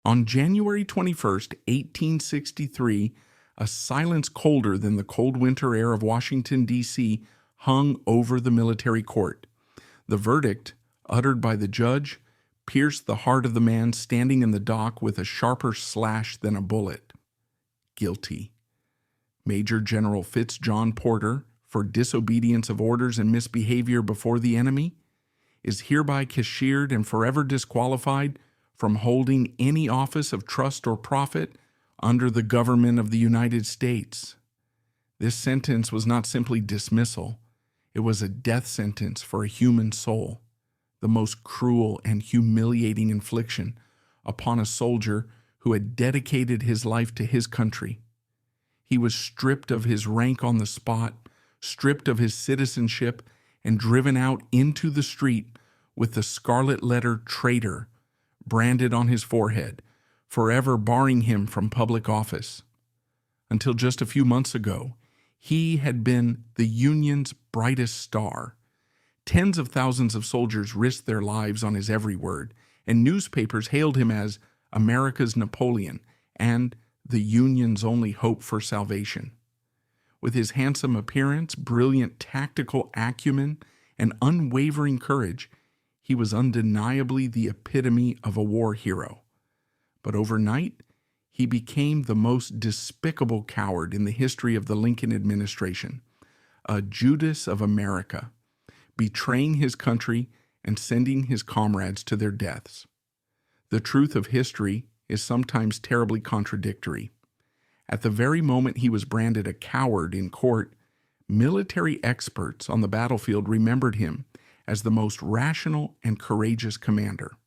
On January 21st, 1863, a silence colder than the cold winter air of Washington, D.C., hung over the military court. The verdict, uttered by the judge, pierced the heart of the man standing in the dock with a sharper slash than a bullet. Guilty. Major General Fitz John Porter, for disobedience of orders and misbehavior before the enemy, is hereby cashiered and forever disqualified from holding any office of trust or profit under the government of the United States. This sentence was not simply dismissal. It was a death sentence for a human soul, the most cruel and humiliating infliction upon a soldier who had dedicated his life to his country. He was stripped of his rank on the spot, stripped of his citizenship, and driven out into the street with the scarlet letter traitor branded on his forehead, forever barring him from public office. Until just a few months ago, he had been the Union's brightest star. Tens of thousands of soldiers risked their lives on his every word, and newspapers hailed him as America's Napoleon and the Union's only hope for salvation. With his handsome appearance, brilliant tactical acumen, and unwavering courage, he was undeniably the epitome of a war hero. But overnight, he became the most despicable coward in the history of the Lincoln administration, a Judas of America, betraying his country and sending his comrades to their deaths. The truth of history is sometimes terribly contradictory. At the very moment he was branded a coward in court, military experts on the battlefield remembered him as the most rational and courageous commander.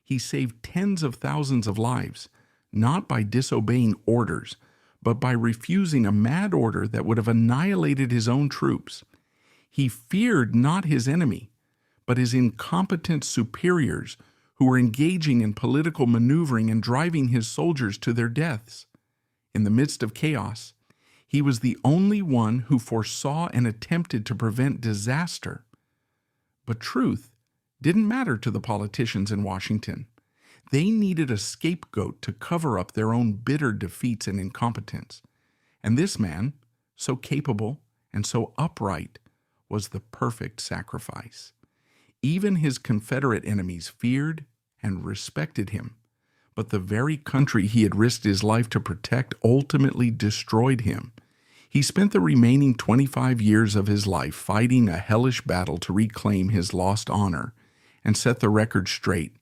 He saved tens of thousands of lives, not by disobeying orders, but by refusing a mad order that would have annihilated his own troops. He feared not his enemy, but his incompetent superiors who were engaging in political maneuvering and driving his soldiers to their deaths. In the midst of chaos, he was the only one who foresaw and attempted to prevent disaster. But truth didn't matter to the politicians in Washington. They needed a scapegoat to cover up their own bitter defeats and incompetence. And this man, so capable and so upright, was the perfect sacrifice. Even his Confederate enemies feared and respected him. But the very country he had risked his life to protect ultimately destroyed him. He spent the remaining 25 years of his life fighting a hellish battle to reclaim his lost honor and set the record straight.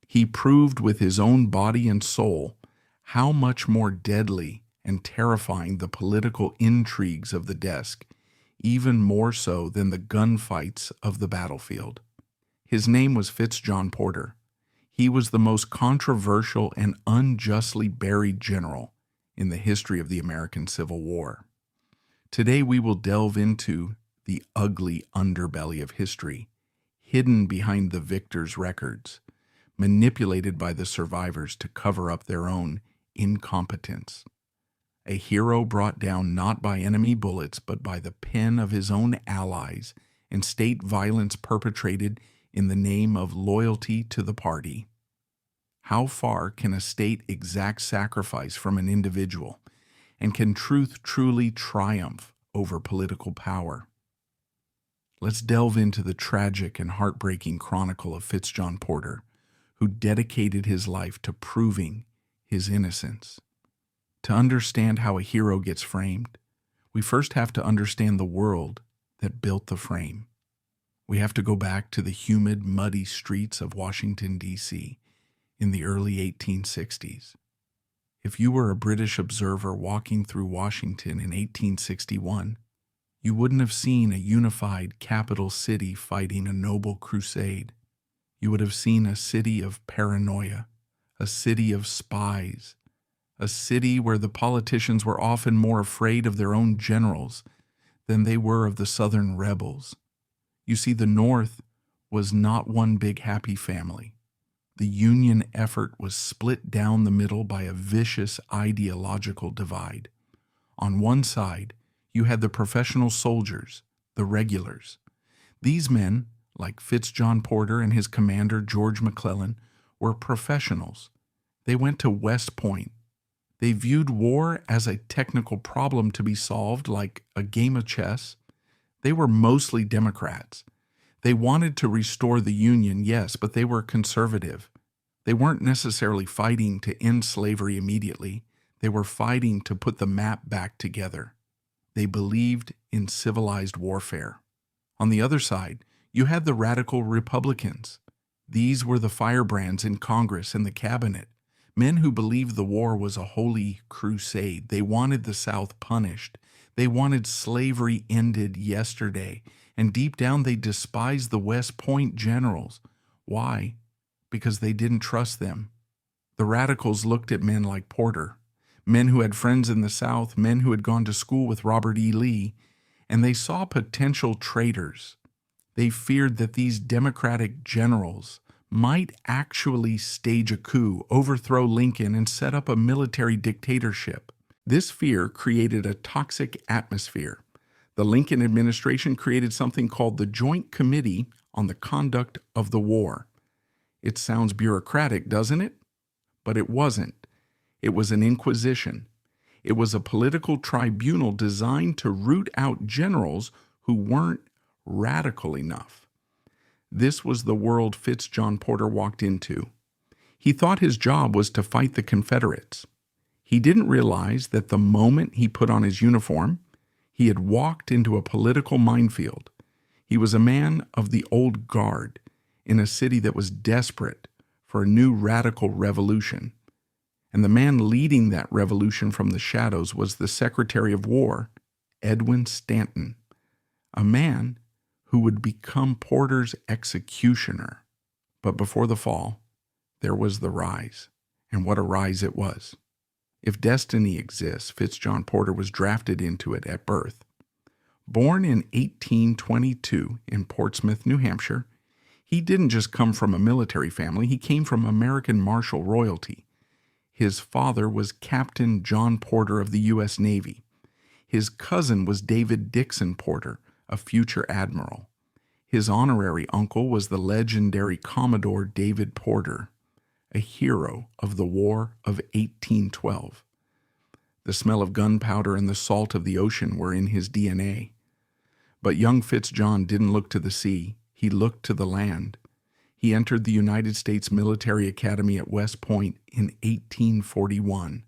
He proved with his own body and soul how much more deadly and terrifying the political intrigues of the desk, even more so than the gunfights of the battlefield. His name was Fitz John Porter. He was the most controversial and unjustly buried general in the history of the American Civil War. Today we will delve into the ugly underbelly of history, hidden behind the victors' records, manipulated by the survivors to cover up their own incompetence. A hero brought down not by enemy bullets, but by the pen of his own allies and state violence perpetrated in the name of loyalty to the party. How far can a state exact sacrifice from an individual, and can truth truly triumph over political power? Let's delve into the tragic and heartbreaking chronicle of Fitz John Porter, who dedicated his life to proving his innocence. To understand how a hero gets framed, we first have to understand the world that built the frame. We have to go back to the humid, muddy streets of Washington, D.C. in the early 1860s. If you were a British observer walking through Washington in 1861, you wouldn't have seen a unified capital city fighting a noble crusade. You would have seen a city of paranoia, a city of spies, a city where the politicians were often more afraid of their own generals than they were of the Southern rebels. You see, the North was not one big happy family. The Union effort was split down the middle by a vicious ideological divide. On one side, you had the professional soldiers, the regulars. These men, like Fitz John Porter and his commander George McClellan, were professionals. They went to West Point. They viewed war as a technical problem to be solved like a game of chess. They were mostly Democrats. They wanted to restore the Union, yes, but they were conservative. They weren't necessarily fighting to end slavery immediately. They were fighting to put the map back together. They believed in civilized warfare. On the other side, you had the radical Republicans. These were the firebrands in Congress and the cabinet, men who believed the war was a holy crusade. They wanted the South punished. They wanted slavery ended yesterday, and deep down they despised the West Point generals. Why? Because they didn't trust them. The radicals looked at men like Porter, men who had friends in the South, men who had gone to school with Robert E. Lee, and they saw potential traitors. They feared that these Democratic generals might actually stage a coup, overthrow Lincoln, and set up a military dictatorship. This fear created a toxic atmosphere. The Lincoln administration created something called the Joint Committee on the Conduct of the War. It sounds bureaucratic, doesn't it? But it wasn't. It was an inquisition. It was a political tribunal designed to root out generals who weren't radical enough. This was the world Fitz John Porter walked into. He thought his job was to fight the Confederates. He didn't realize that the moment he put on his uniform, he had walked into a political minefield. He was a man of the old guard in a city that was desperate for a new radical revolution. And the man leading that revolution from the shadows was the Secretary of War, Edwin Stanton, a man who would become Porter's executioner. But before the fall, there was the rise, and what a rise it was. If destiny exists, Fitz John Porter was drafted into it at birth. Born in 1822 in Portsmouth, New Hampshire, he didn't just come from a military family, he came from American martial royalty. His father was Captain John Porter of the U.S. Navy. His cousin was David Dixon Porter, a future admiral. His honorary uncle was the legendary Commodore David Porter, a hero of the War of 1812. The smell of gunpowder and the salt of the ocean were in his DNA. But young Fitz John didn't look to the sea, he looked to the land. He entered the United States Military Academy at West Point in 1841.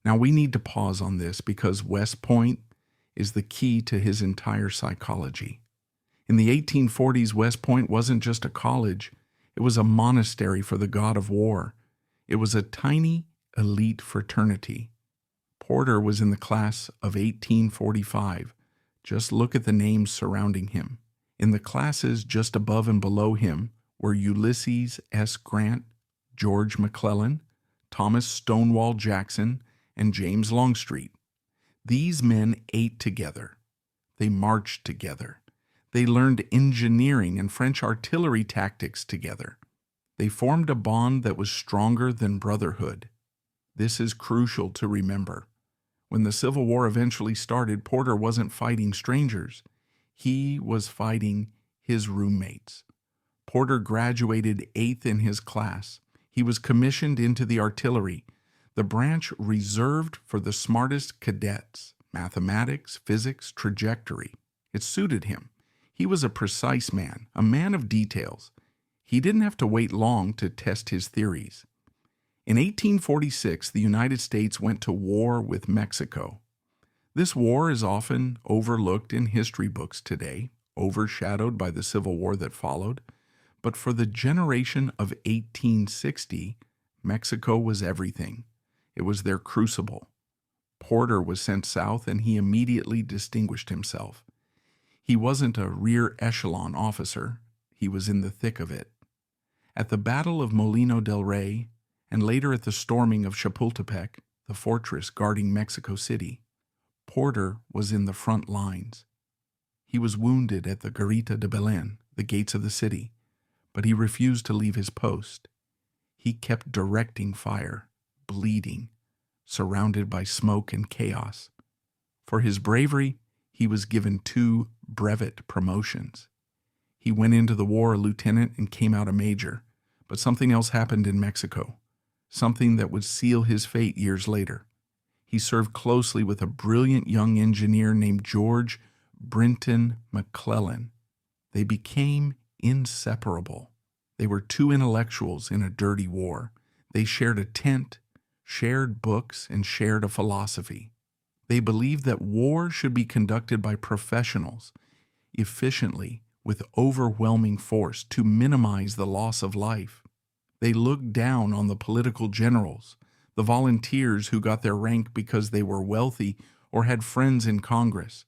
Now we need to pause on this because West Point is the key to his entire psychology. In the 1840s, West Point wasn't just a college, it was a monastery for the god of war. It was a tiny elite fraternity. Porter was in the class of 1845. Just look at the names surrounding him. In the classes just above and below him were Ulysses S. Grant, George McClellan, Thomas Stonewall Jackson, and James Longstreet. These men ate together. They marched together. They learned engineering and French artillery tactics together. They formed a bond that was stronger than brotherhood. This is crucial to remember. When the Civil War eventually started, Porter wasn't fighting strangers. He was fighting his roommates. Porter graduated 8th in his class. He was commissioned into the artillery, the branch reserved for the smartest cadets, mathematics, physics, trajectory. It suited him. He was a precise man, a man of details. He didn't have to wait long to test his theories. In 1846, the United States went to war with Mexico. This war is often overlooked in history books today, overshadowed by the Civil War that followed. But for the generation of 1860, Mexico was everything. It was their crucible. Porter was sent south, and he immediately distinguished himself. He wasn't a rear echelon officer. He was in the thick of it. At the Battle of Molino del Rey, and later at the storming of Chapultepec, the fortress guarding Mexico City, Porter was in the front lines. He was wounded at the Garita de Belén, the gates of the city, but he refused to leave his post. He kept directing fire, bleeding, surrounded by smoke and chaos. For his bravery, he was given 2 brevet promotions. He went into the war a lieutenant and came out a major, but something else happened in Mexico. something that would seal his fate years later. He served closely with a brilliant young engineer named George Brinton McClellan. They became inseparable. They were two intellectuals in a dirty war. They shared a tent, shared books, and shared a philosophy. They believed that war should be conducted by professionals, efficiently, with overwhelming force to minimize the loss of life. They looked down on the political generals, the volunteers who got their rank because they were wealthy or had friends in Congress.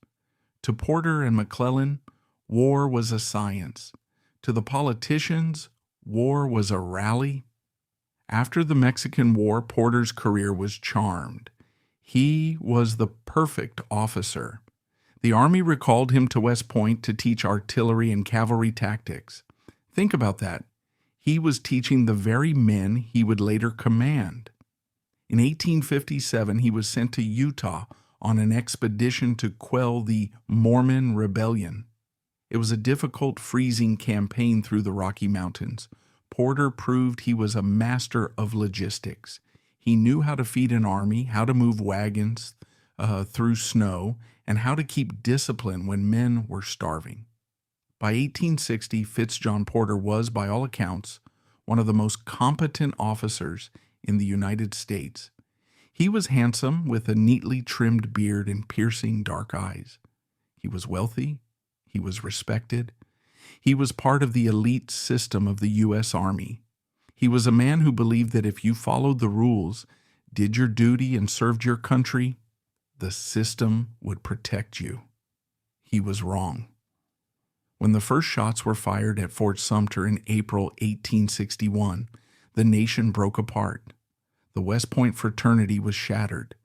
To Porter and McClellan, war was a science. To the politicians, war was a rally. After the Mexican War, Porter's career was charmed. He was the perfect officer. The Army recalled him to West Point to teach artillery and cavalry tactics. Think about that. He was teaching the very men he would later command. In 1857, he was sent to Utah on an expedition to quell the Mormon Rebellion. It was a difficult, freezing campaign through the Rocky Mountains. Porter proved he was a master of logistics. He knew how to feed an army, how to move wagons through snow, and how to keep discipline when men were starving. By 1860, Fitz John Porter was, by all accounts, one of the most competent officers in the United States. He was handsome, with a neatly trimmed beard and piercing dark eyes. He was wealthy. He was respected. He was part of the elite system of the U.S. Army. He was a man who believed that if you followed the rules, did your duty, and served your country, the system would protect you. He was wrong. When the first shots were fired at Fort Sumter in April 1861, the nation broke apart. The West Point fraternity was shattered.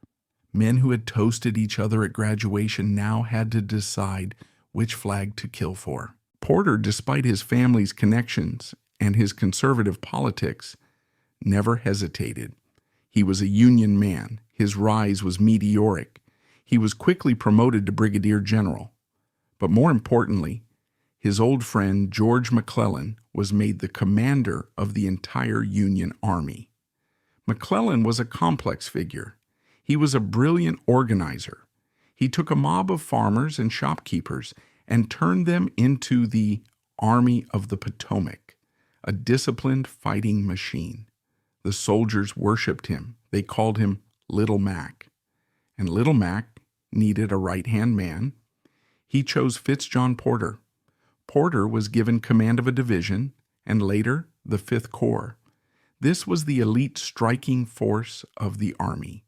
Men who had toasted each other at graduation now had to decide which flag to kill for. Porter, despite his family's connections and his conservative politics, never hesitated. He was a Union man. His rise was meteoric. He was quickly promoted to brigadier general. But more importantly, his old friend George McClellan was made the commander of the entire Union Army. McClellan was a complex figure. He was a brilliant organizer. He took a mob of farmers and shopkeepers and turned them into the Army of the Potomac, a disciplined fighting machine. The soldiers worshipped him. They called him Little Mac. And Little Mac needed a right-hand man. He chose Fitz John Porter. Porter was given command of a division, and later the 5th Corps. This was the elite striking force of the Army.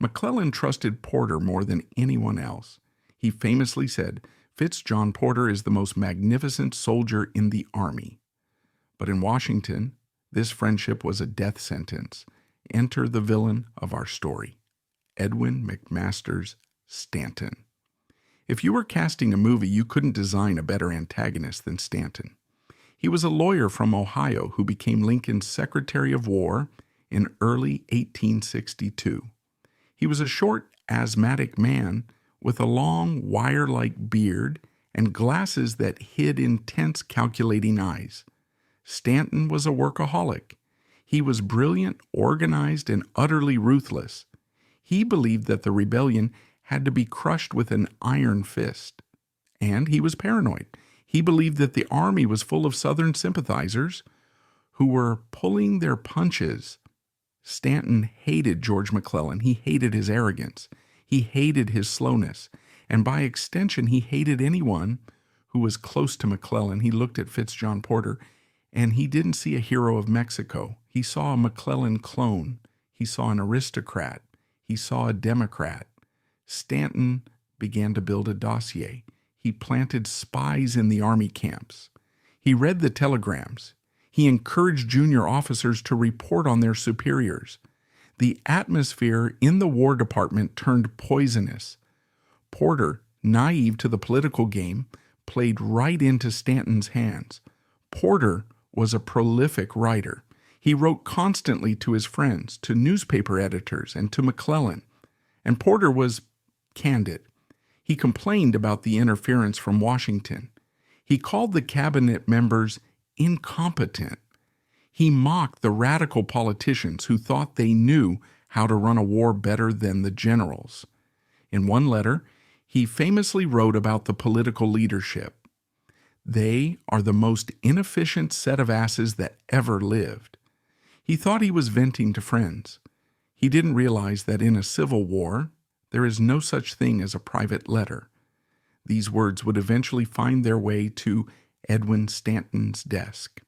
McClellan trusted Porter more than anyone else. He famously said, "Fitz John Porter is the most magnificent soldier in the Army." But in Washington, this friendship was a death sentence. Enter the villain of our story, Edwin McMasters Stanton. If you were casting a movie, you couldn't design a better antagonist than Stanton. He was a lawyer from Ohio who became Lincoln's Secretary of War in early 1862. He was a short, asthmatic man with a long, wire-like beard and glasses that hid intense, calculating eyes. Stanton was a workaholic. He was brilliant, organized, and utterly ruthless. He believed that the rebellion had to be crushed with an iron fist. And he was paranoid. He believed that the Army was full of Southern sympathizers who were pulling their punches. Stanton hated George McClellan. He hated his arrogance. He hated his slowness. And by extension, he hated anyone who was close to McClellan. He looked at Fitz John Porter, and he didn't see a hero of Mexico. He saw a McClellan clone. He saw an aristocrat. He saw a Democrat. Stanton began to build a dossier. He planted spies in the Army camps. He read the telegrams. He encouraged junior officers to report on their superiors. The atmosphere in the War Department turned poisonous. Porter, naive to the political game, played right into Stanton's hands. Porter was a prolific writer. He wrote constantly to his friends, to newspaper editors, and to McClellan. And Porter was candid. He complained about the interference from Washington. He called the cabinet members incompetent. He mocked the radical politicians who thought they knew how to run a war better than the generals. In one letter, he famously wrote about the political leadership. "They are the most inefficient set of asses that ever lived." He thought he was venting to friends. He didn't realize that in a civil war, there is no such thing as a private letter. These words would eventually find their way to Edwin Stanton's desk.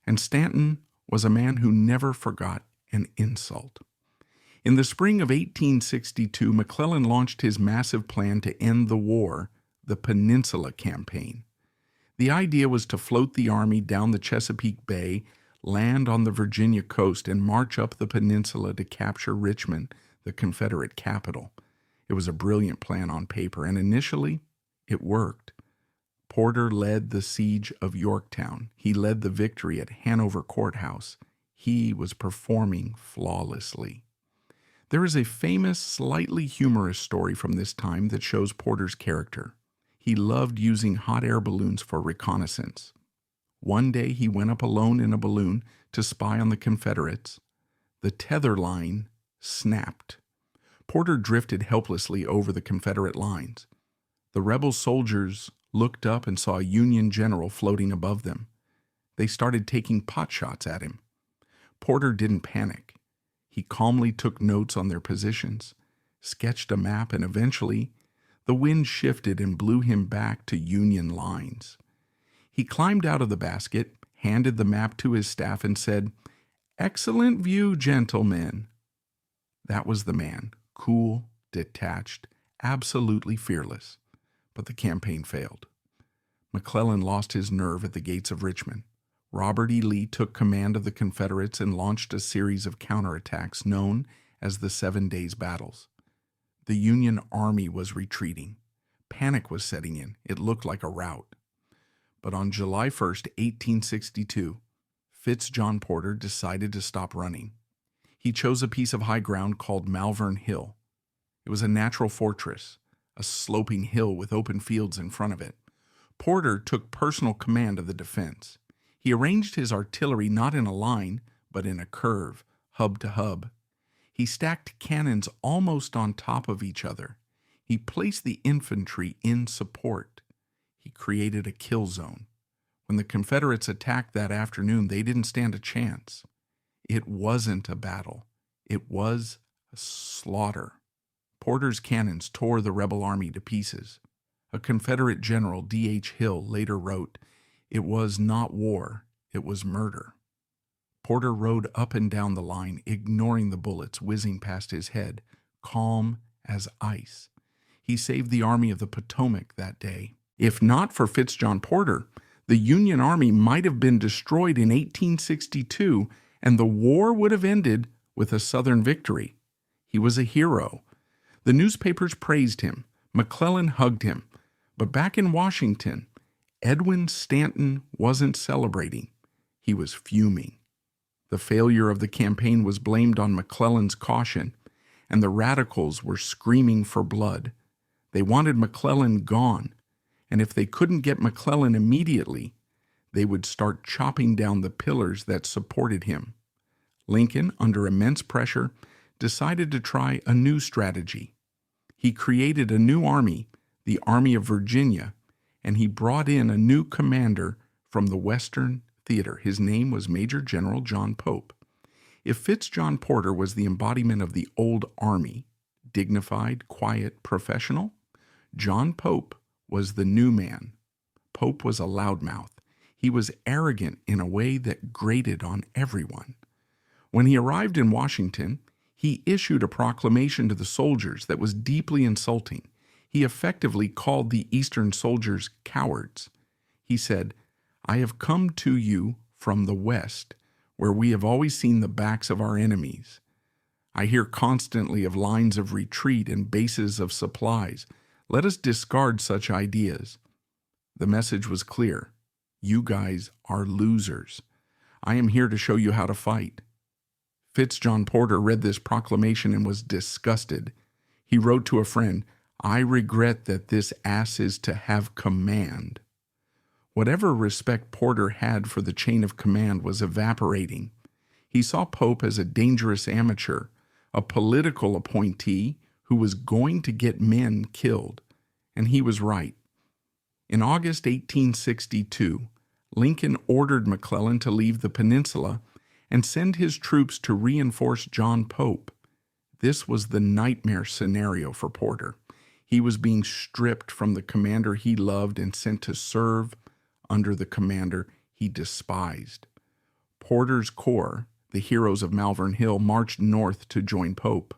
And Stanton was a man who never forgot an insult. In the spring of 1862, McClellan launched his massive plan to end the war, the Peninsula Campaign. The idea was to float the army down the Chesapeake Bay, land on the Virginia coast, and march up the peninsula to capture Richmond, the Confederate capital. It was a brilliant plan on paper, and initially, it worked. Porter led the siege of Yorktown. He led the victory at Hanover Courthouse. He was performing flawlessly. There is a famous, slightly humorous story from this time that shows Porter's character. He loved using hot air balloons for reconnaissance. One day he went up alone in a balloon to spy on the Confederates. The tether line snapped. Porter drifted helplessly over the Confederate lines. The rebel soldiers looked up and saw a Union general floating above them. They started taking pot shots at him. Porter didn't panic. He calmly took notes on their positions, sketched a map, and eventually the wind shifted and blew him back to Union lines. He climbed out of the basket, handed the map to his staff, and said, "Excellent view, gentlemen." That was the man, cool, detached, absolutely fearless. But the campaign failed. McClellan lost his nerve at the gates of Richmond. Robert E. Lee took command of the Confederates and launched a series of counterattacks known as the 7 Days Battles. The Union Army was retreating. Panic was setting in. It looked like a rout. But on July 1st, 1862, Fitz John Porter decided to stop running. He chose a piece of high ground called Malvern Hill. It was a natural fortress, a sloping hill with open fields in front of it. Porter took personal command of the defense. He arranged his artillery not in a line, but in a curve, hub to hub. He stacked cannons almost on top of each other. He placed the infantry in support. He created a kill zone. When the Confederates attacked that afternoon, they didn't stand a chance. It wasn't a battle. It was a slaughter. Porter's cannons tore the rebel army to pieces. A Confederate general, D.H. Hill, later wrote, "It was not war, it was murder." Porter rode up and down the line, ignoring the bullets whizzing past his head, calm as ice. He saved the Army of the Potomac that day. If not for Fitz John Porter, the Union Army might have been destroyed in 1862, and the war would have ended with a Southern victory. He was a hero. The newspapers praised him. McClellan hugged him. But back in Washington, Edwin Stanton wasn't celebrating. He was fuming. The failure of the campaign was blamed on McClellan's caution, and the radicals were screaming for blood. They wanted McClellan gone, and if they couldn't get McClellan immediately, they would start chopping down the pillars that supported him. Lincoln, under immense pressure, decided to try a new strategy. He created a new army, the Army of Virginia, and he brought in a new commander from the Western Theater. His name was Major General John Pope. If Fitz John Porter was the embodiment of the old army, dignified, quiet, professional, John Pope was the new man. Pope was a loudmouth. He was arrogant in a way that grated on everyone. When he arrived in Washington, he issued a proclamation to the soldiers that was deeply insulting. He effectively called the Eastern soldiers cowards. He said, "I have come to you from the West, where we have always seen the backs of our enemies. I hear constantly of lines of retreat and bases of supplies. Let us discard such ideas." The message was clear. You guys are losers. I am here to show you how to fight. Fitz John Porter read this proclamation and was disgusted. He wrote to a friend, "I regret that this ass is to have command." Whatever respect Porter had for the chain of command was evaporating. He saw Pope as a dangerous amateur, a political appointee who was going to get men killed. And he was right. In August 1862, Lincoln ordered McClellan to leave the peninsula and send his troops to reinforce John Pope. This was the nightmare scenario for Porter. He was being stripped from the commander he loved and sent to serve under the commander he despised. Porter's corps, the heroes of Malvern Hill, marched north to join Pope.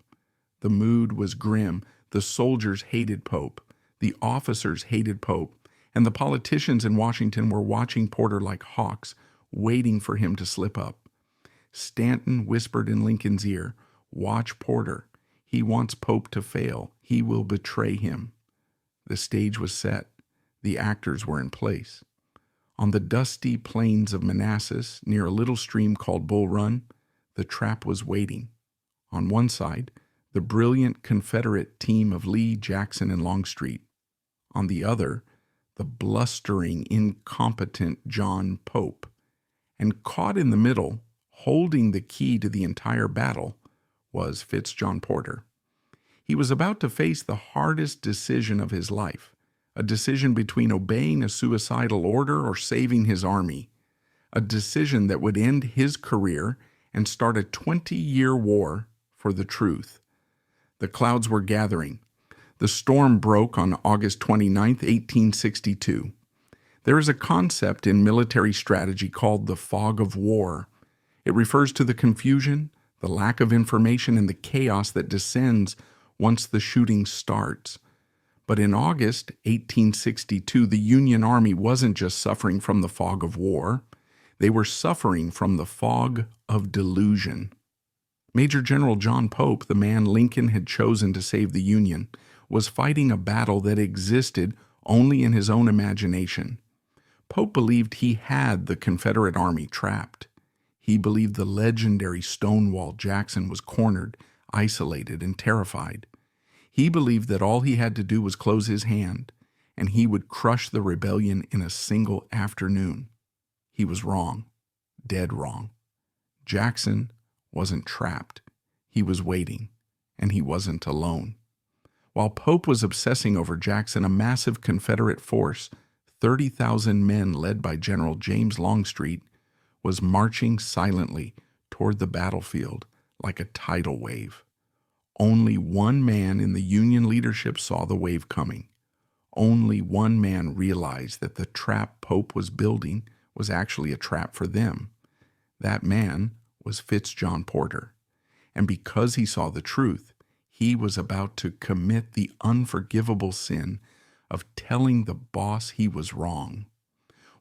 The mood was grim. The soldiers hated Pope. The officers hated Pope. And the politicians in Washington were watching Porter like hawks, waiting for him to slip up. Stanton whispered in Lincoln's ear, "Watch Porter. He wants Pope to fail. He will betray him." The stage was set. The actors were in place. On the dusty plains of Manassas, near a little stream called Bull Run, the trap was waiting. On one side, the brilliant Confederate team of Lee, Jackson, and Longstreet. On the other, the blustering, incompetent John Pope. And caught in the middle, holding the key to the entire battle, was Fitz John Porter. He was about to face the hardest decision of his life, a decision between obeying a suicidal order or saving his army, a decision that would end his career and start a 20-year war for the truth. The clouds were gathering. The storm broke on August 29, 1862. There is a concept in military strategy called the fog of war. It refers to the confusion, the lack of information, and the chaos that descends once the shooting starts. But in August 1862, the Union Army wasn't just suffering from the fog of war. They were suffering from the fog of delusion. Major General John Pope, the man Lincoln had chosen to save the Union, was fighting a battle that existed only in his own imagination. Pope believed he had the Confederate Army trapped. He believed the legendary Stonewall Jackson was cornered, isolated, and terrified. He believed that all he had to do was close his hand, and he would crush the rebellion in a single afternoon. He was wrong, dead wrong. Jackson wasn't trapped. He was waiting, and he wasn't alone. While Pope was obsessing over Jackson, a massive Confederate force, 30,000 men led by General James Longstreet, was marching silently toward the battlefield like a tidal wave. Only one man in the Union leadership saw the wave coming. Only one man realized that the trap Pope was building was actually a trap for them. That man was Fitz John Porter. And because he saw the truth, he was about to commit the unforgivable sin of telling the boss he was wrong.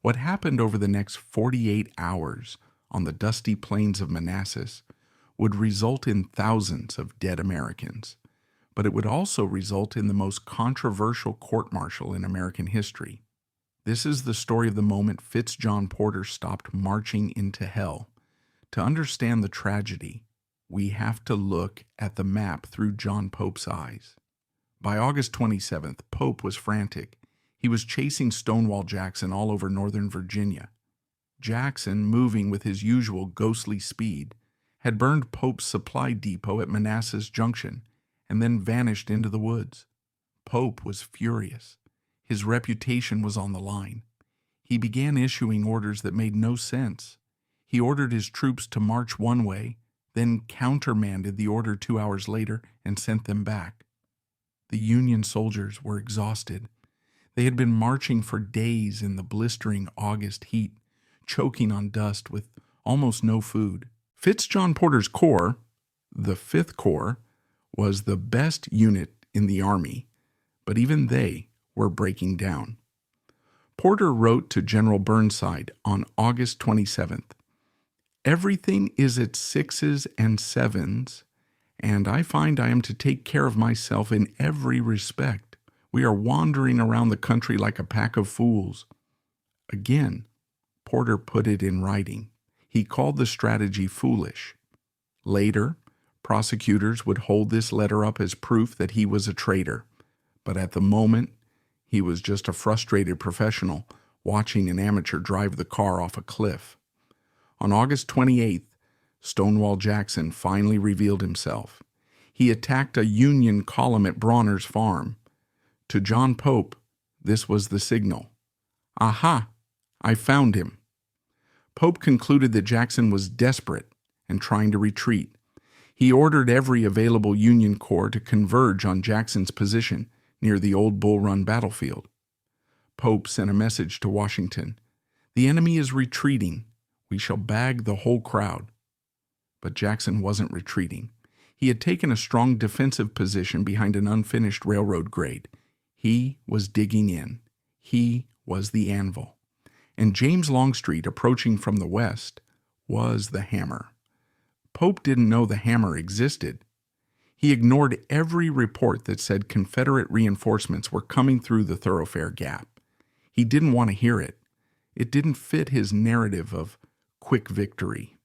What happened over the next 48 hours on the dusty plains of Manassas would result in thousands of dead Americans, but it would also result in the most controversial court-martial in American history. This is the story of the moment Fitz John Porter stopped marching into hell. To understand the tragedy, we have to look at the map through John Pope's eyes. By August 27th, Pope was frantic. He was chasing Stonewall Jackson all over northern Virginia. Jackson, moving with his usual ghostly speed, had burned Pope's supply depot at Manassas Junction and then vanished into the woods. Pope was furious. His reputation was on the line. He began issuing orders that made no sense. He ordered his troops to march one way, then countermanded the order 2 hours later and sent them back. The Union soldiers were exhausted. They had been marching for days in the blistering August heat, choking on dust with almost no food. Fitz John Porter's corps, the 5th Corps, was the best unit in the Army, but even they were breaking down. Porter wrote to General Burnside on August 27th, "Everything is at 6s and 7s, and I find I am to take care of myself in every respect. We are wandering around the country like a pack of fools." Again, Porter put it in writing. He called the strategy foolish. Later, prosecutors would hold this letter up as proof that he was a traitor. But at the moment, he was just a frustrated professional watching an amateur drive the car off a cliff. On August 28th, Stonewall Jackson finally revealed himself. He attacked a Union column at Bronner's farm. To John Pope, this was the signal. Aha! I found him. Pope concluded that Jackson was desperate and trying to retreat. He ordered every available Union corps to converge on Jackson's position near the old Bull Run battlefield. Pope sent a message to Washington. The enemy is retreating. We shall bag the whole crowd. But Jackson wasn't retreating. He had taken a strong defensive position behind an unfinished railroad grade. He was digging in. He was the anvil. And James Longstreet, approaching from the west, was the hammer. Pope didn't know the hammer existed. He ignored every report that said Confederate reinforcements were coming through the thoroughfare gap. He didn't want to hear it. It didn't fit his narrative of quick victory.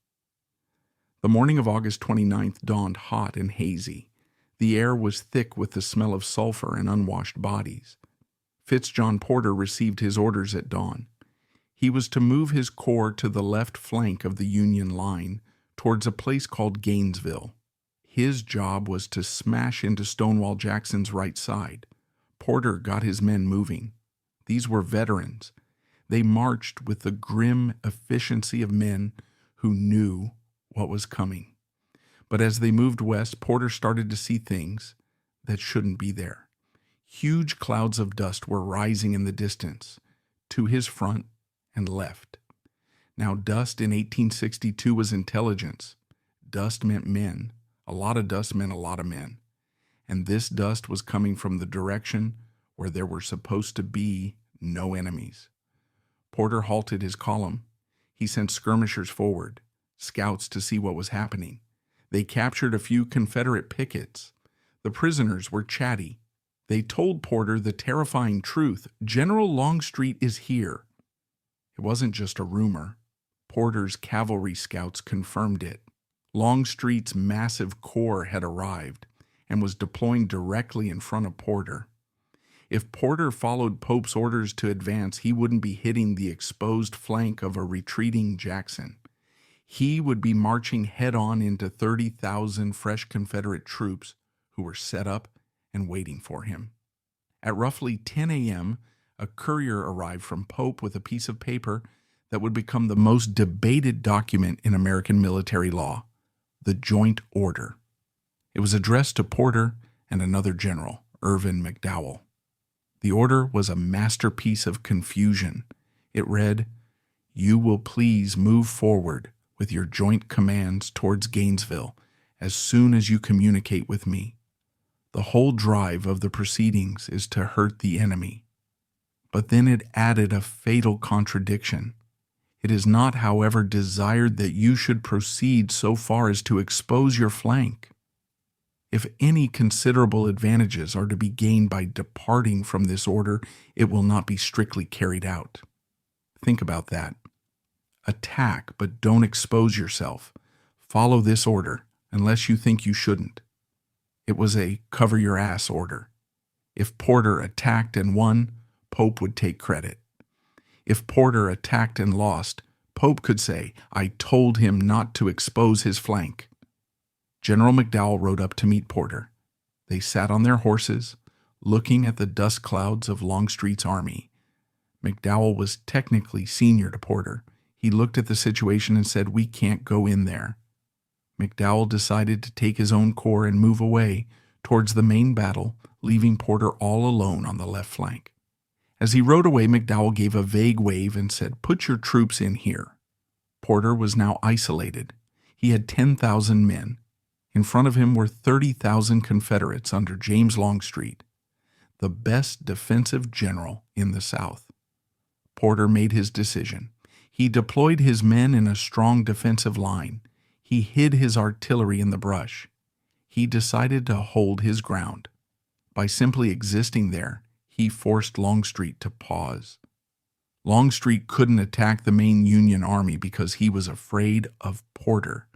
The morning of August 29th dawned hot and hazy. The air was thick with the smell of sulfur and unwashed bodies. Fitz John Porter received his orders at dawn. He was to move his corps to the left flank of the Union line towards a place called Gainesville. His job was to smash into Stonewall Jackson's right side. Porter got his men moving. These were veterans. They marched with the grim efficiency of men who knew what was coming. But as they moved west, Porter started to see things that shouldn't be there. Huge clouds of dust were rising in the distance, to his front and left. Now, dust in 1862 was intelligence. Dust meant men. A lot of dust meant a lot of men. And this dust was coming from the direction where there were supposed to be no enemies. Porter halted his column. He sent skirmishers forward, scouts to see what was happening. They captured a few Confederate pickets. The prisoners were chatty. They told Porter the terrifying truth: General Longstreet is here. It wasn't just a rumor. Porter's cavalry scouts confirmed it. Longstreet's massive corps had arrived and was deploying directly in front of Porter. If Porter followed Pope's orders to advance, he wouldn't be hitting the exposed flank of a retreating Jackson. He would be marching head-on into 30,000 fresh Confederate troops who were set up and waiting for him. At roughly 10 a.m., a courier arrived from Pope with a piece of paper that would become the most debated document in American military law, the Joint Order. It was addressed to Porter and another general, Irvin McDowell. The order was a masterpiece of confusion. It read, "You will please move forward with your joint commands towards Gainesville as soon as you communicate with me. The whole drive of the proceedings is to hurt the enemy." But then it added a fatal contradiction. It is not, however, desired that you should proceed so far as to expose your flank. If any considerable advantages are to be gained by departing from this order, it will not be strictly carried out. Think about that. Attack, but don't expose yourself. Follow this order, unless you think you shouldn't. It was a cover-your-ass order. If Porter attacked and won, Pope would take credit. If Porter attacked and lost, Pope could say, "I told him not to expose his flank." General McDowell rode up to meet Porter. They sat on their horses, looking at the dust clouds of Longstreet's army. McDowell was technically senior to Porter. He looked at the situation and said, "We can't go in there." McDowell decided to take his own corps and move away towards the main battle, leaving Porter all alone on the left flank. As he rode away, McDowell gave a vague wave and said, "Put your troops in here." Porter was now isolated. He had 10,000 men. In front of him were 30,000 Confederates under James Longstreet, the best defensive general in the South. Porter made his decision. He deployed his men in a strong defensive line. He hid his artillery in the brush. He decided to hold his ground. By simply existing there, he forced Longstreet to pause. Longstreet couldn't attack the main Union army because he was afraid of Porter.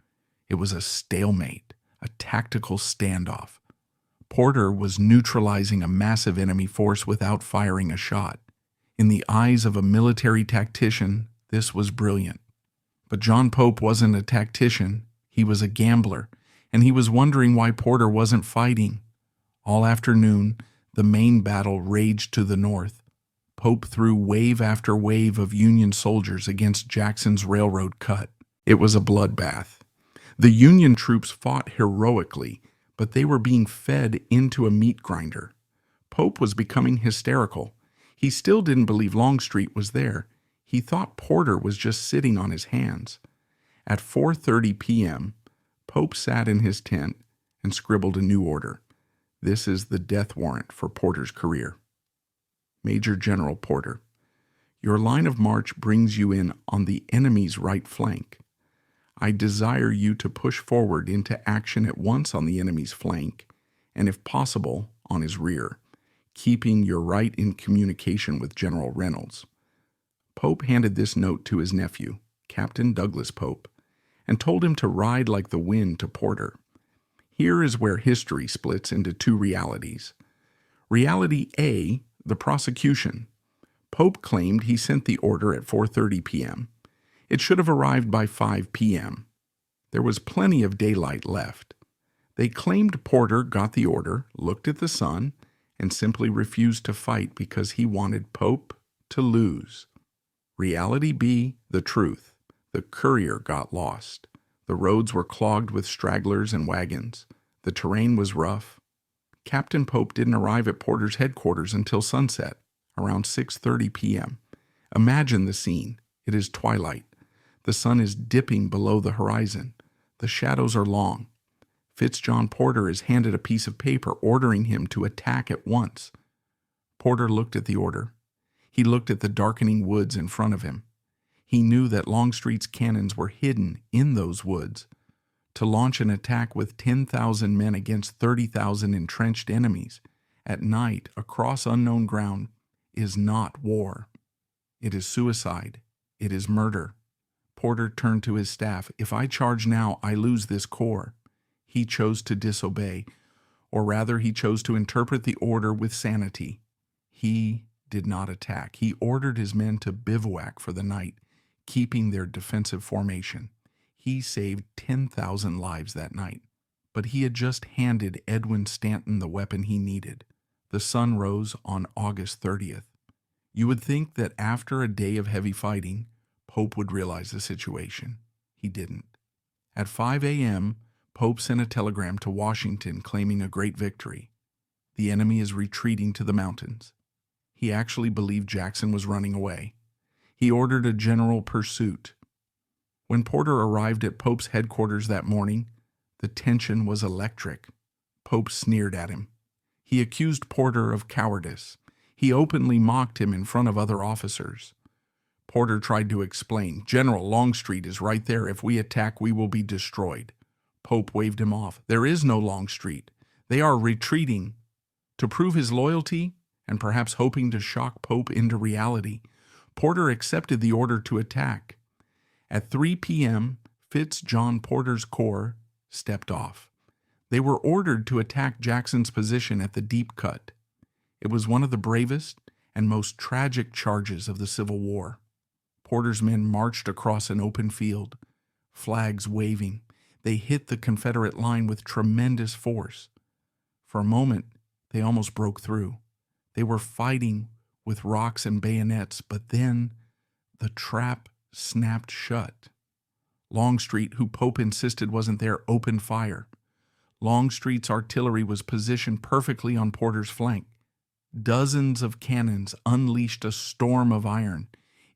It was a stalemate, a tactical standoff. Porter was neutralizing a massive enemy force without firing a shot. In the eyes of a military tactician, this was brilliant. But John Pope wasn't a tactician, he was a gambler, and he was wondering why Porter wasn't fighting. All afternoon, the main battle raged to the north. Pope threw wave after wave of Union soldiers against Jackson's railroad cut. It was a bloodbath. The Union troops fought heroically, but they were being fed into a meat grinder. Pope was becoming hysterical. He still didn't believe Longstreet was there. He thought Porter was just sitting on his hands. At 4:30 p.m., Pope sat in his tent and scribbled a new order. This is the death warrant for Porter's career. Major General Porter, your line of march brings you in on the enemy's right flank. I desire you to push forward into action at once on the enemy's flank, and if possible, on his rear, keeping your right in communication with General Reynolds. Pope handed this note to his nephew, Captain Douglas Pope, and told him to ride like the wind to Porter. Here is where history splits into two realities. Reality A, the prosecution. Pope claimed he sent the order at 4:30 p.m. It should have arrived by 5 p.m. There was plenty of daylight left. They claimed Porter got the order, looked at the sun, and simply refused to fight because he wanted Pope to lose. Reality B, the truth. The courier got lost. The roads were clogged with stragglers and wagons. The terrain was rough. Captain Pope didn't arrive at Porter's headquarters until sunset, around 6:30 p.m. Imagine the scene. It is twilight. The sun is dipping below the horizon. The shadows are long. Fitz John Porter is handed a piece of paper ordering him to attack at once. Porter looked at the order. He looked at the darkening woods in front of him. He knew that Longstreet's cannons were hidden in those woods. To launch an attack with 10,000 men against 30,000 entrenched enemies at night across unknown ground is not war. It is suicide. It is murder. Porter turned to his staff. If I charge now, I lose this corps. He chose to disobey, or rather he chose to interpret the order with sanity. He did not attack. He ordered his men to bivouac for the night, keeping their defensive formation. He saved 10,000 lives that night, but he had just handed Edwin Stanton the weapon he needed. The sun rose on August 30th. You would think that after a day of heavy fighting, Pope would realize the situation. He didn't. At 5 a.m., Pope sent a telegram to Washington claiming a great victory. The enemy is retreating to the mountains. He actually believed Jackson was running away. He ordered a general pursuit. When Porter arrived at Pope's headquarters that morning, the tension was electric. Pope sneered at him. He accused Porter of cowardice. He openly mocked him in front of other officers. Porter tried to explain, General Longstreet is right there. If we attack, we will be destroyed. Pope waved him off. There is no Longstreet. They are retreating. To prove his loyalty, and perhaps hoping to shock Pope into reality, Porter accepted the order to attack. At 3 p.m., Fitz John Porter's corps stepped off. They were ordered to attack Jackson's position at the Deep Cut. It was one of the bravest and most tragic charges of the Civil War. Porter's men marched across an open field, flags waving. They hit the Confederate line with tremendous force. For a moment, they almost broke through. They were fighting with rocks and bayonets, but then the trap snapped shut. Longstreet, who Pope insisted wasn't there, opened fire. Longstreet's artillery was positioned perfectly on Porter's flank. Dozens of cannons unleashed a storm of iron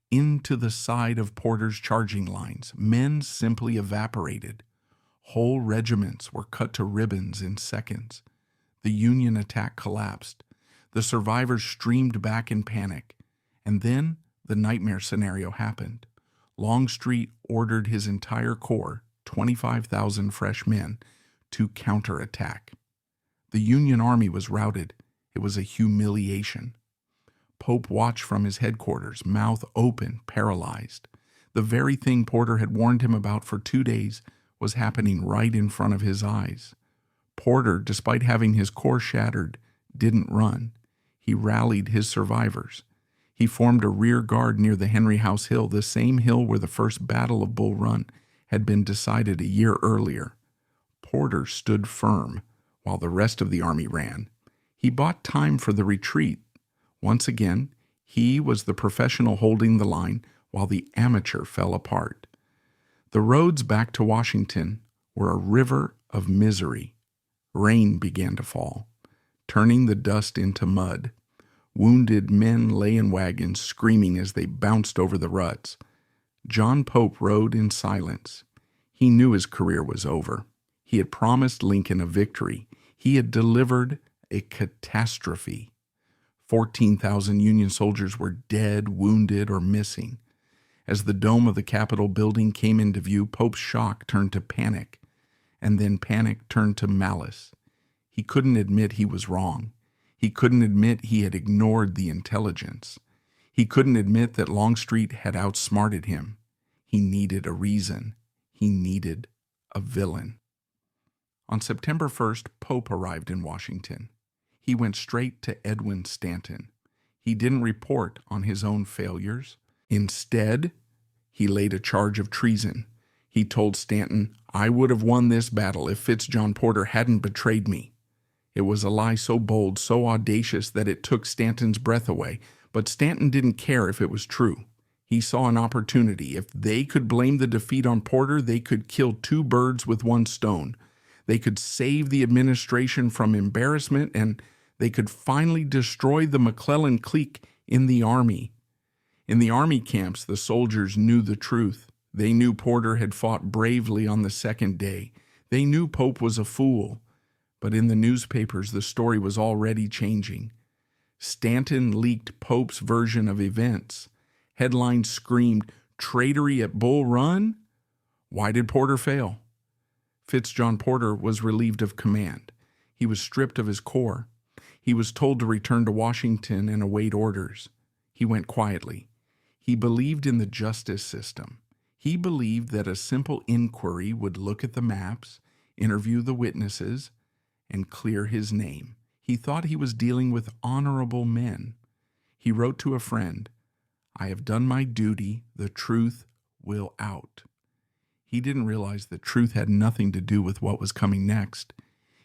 into the side of Porter's charging lines. Men simply evaporated. Whole regiments were cut to ribbons in seconds. The Union attack collapsed. The survivors streamed back in panic. And then the nightmare scenario happened. Longstreet ordered his entire corps, 25,000 fresh men, to counterattack. The Union army was routed. It was a humiliation. Pope watched from his headquarters, mouth open, paralyzed. The very thing Porter had warned him about for 2 days was happening right in front of his eyes. Porter, despite having his corps shattered, didn't run. He rallied his survivors. He formed a rear guard near the Henry House Hill, the same hill where the first Battle of Bull Run had been decided a year earlier. Porter stood firm while the rest of the army ran. He bought time for the retreat. Once again, he was the professional holding the line while the amateur fell apart. The roads back to Washington were a river of misery. Rain began to fall, turning the dust into mud. Wounded men lay in wagons, screaming as they bounced over the ruts. John Pope rode in silence. He knew his career was over. He had promised Lincoln a victory. He had delivered a catastrophe. 14,000 Union soldiers were dead, wounded, or missing. As the dome of the Capitol building came into view, Pope's shock turned to panic, and then panic turned to malice. He couldn't admit he was wrong. He couldn't admit he had ignored the intelligence. He couldn't admit that Longstreet had outsmarted him. He needed a reason. He needed a villain. On September 1st, Pope arrived in Washington. He went straight to Edwin Stanton. He didn't report on his own failures. Instead, he laid a charge of treason. He told Stanton, "I would have won this battle if Fitz John Porter hadn't betrayed me." It was a lie so bold, so audacious that it took Stanton's breath away, but Stanton didn't care if it was true. He saw an opportunity. If they could blame the defeat on Porter, they could kill two birds with one stone. They could save the administration from embarrassment, and they could finally destroy the McClellan clique in the Army. In the Army camps, the soldiers knew the truth. They knew Porter had fought bravely on the second day. They knew Pope was a fool. But in the newspapers, the story was already changing. Stanton leaked Pope's version of events. Headlines screamed, "Traitory at Bull Run?" Why did Porter fail? Fitz John Porter was relieved of command. He was stripped of his corps. He was told to return to Washington and await orders. He went quietly. He believed in the justice system. He believed that a simple inquiry would look at the maps, interview the witnesses, and clear his name. He thought he was dealing with honorable men. He wrote to a friend, "I have done my duty. The truth will out." He didn't realize that truth had nothing to do with what was coming next.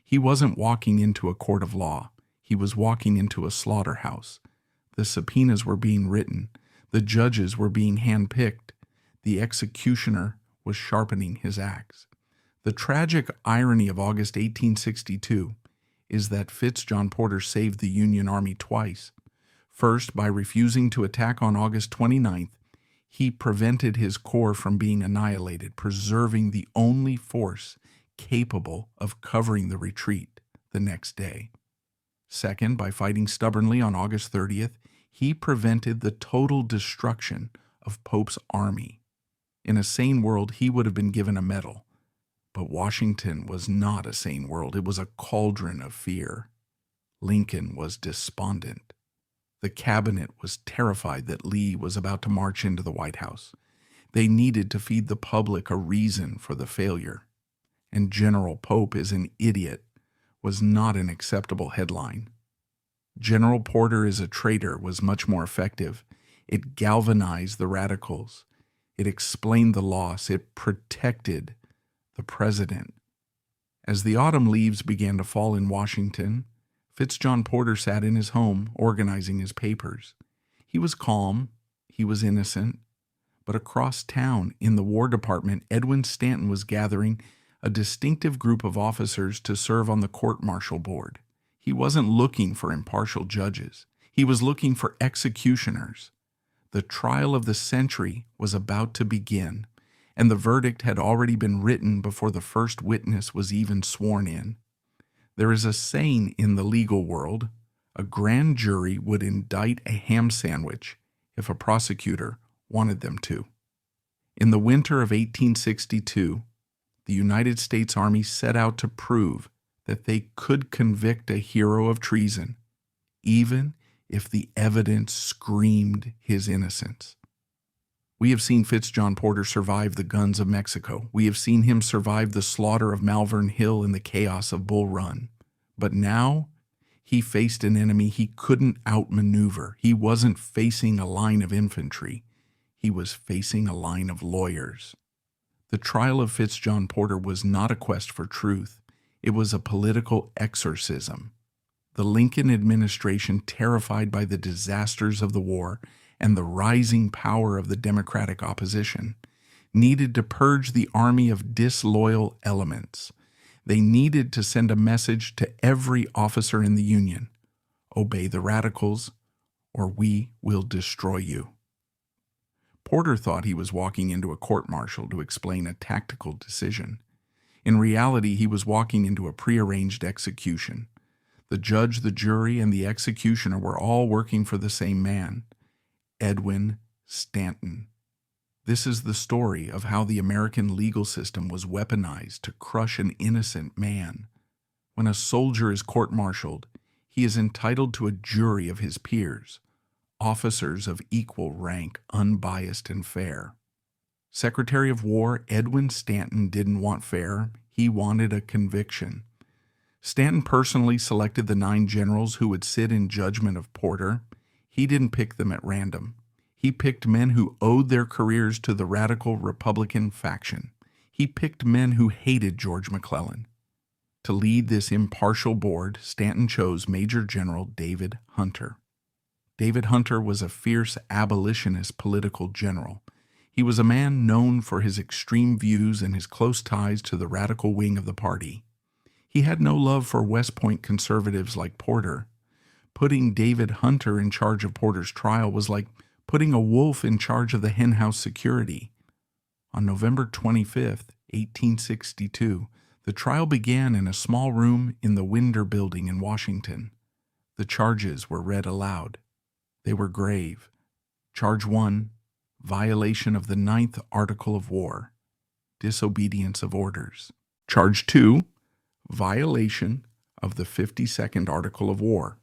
He wasn't walking into a court of law. He was walking into a slaughterhouse. The subpoenas were being written. The judges were being handpicked. The executioner was sharpening his axe. The tragic irony of August 1862 is that Fitz John Porter saved the Union Army twice. First, by refusing to attack on August 29th, he prevented his corps from being annihilated, preserving the only force capable of covering the retreat the next day. Second, by fighting stubbornly on August 30th, he prevented the total destruction of Pope's army. In a sane world, he would have been given a medal. But Washington was not a sane world. It was a cauldron of fear. Lincoln was despondent. The cabinet was terrified that Lee was about to march into the White House. They needed to feed the public a reason for the failure. And General Pope is an idiot was not an acceptable headline. General Porter is a traitor was much more effective. It galvanized the radicals. It explained the loss. It protected the president. As the autumn leaves began to fall in Washington, Fitz John Porter sat in his home organizing his papers. He was calm. He was innocent. But across town in the War Department, Edwin Stanton was gathering a distinctive group of officers to serve on the court-martial board. He wasn't looking for impartial judges. He was looking for executioners. The trial of the century was about to begin, and the verdict had already been written before the first witness was even sworn in. There is a saying in the legal world, a grand jury would indict a ham sandwich if a prosecutor wanted them to. In the winter of 1862, the United States Army set out to prove that they could convict a hero of treason, even if the evidence screamed his innocence. We have seen Fitz John Porter survive the guns of Mexico. We have seen him survive the slaughter of Malvern Hill and the chaos of Bull Run. But now, He faced an enemy he couldn't outmaneuver. He wasn't facing a line of infantry. He was facing a line of lawyers. The trial of Fitz John Porter was not a quest for truth. It was a political exorcism. The Lincoln administration, terrified by the disasters of the war and the rising power of the Democratic opposition, needed to purge the army of disloyal elements. They needed to send a message to every officer in the Union: obey the radicals, or we will destroy you. Porter thought he was walking into a court-martial to explain a tactical decision. In reality, he was walking into a prearranged execution. The judge, the jury, and the executioner were all working for the same man, Edwin Stanton. This is the story of how the American legal system was weaponized to crush an innocent man. When a soldier is court-martialed, he is entitled to a jury of his peers, officers of equal rank, unbiased and fair. Secretary of War Edwin Stanton didn't want fair. He wanted a conviction. Stanton personally selected the 9 generals who would sit in judgment of Porter. He didn't pick them at random. He picked men who owed their careers to the radical Republican faction. He picked men who hated George McClellan. To lead this impartial board, Stanton chose Major General David Hunter. David Hunter was a fierce abolitionist political general. He was a man known for his extreme views and his close ties to the radical wing of the party. He had no love for West Point conservatives like Porter. Putting David Hunter in charge of Porter's trial was like putting a wolf in charge of the henhouse security. On November 25, 1862, the trial began in a small room in the Winder Building in Washington. The charges were read aloud. They were grave. Charge 1, violation of the 9th Article of War, disobedience of orders. Charge 2, violation of the 52nd Article of War,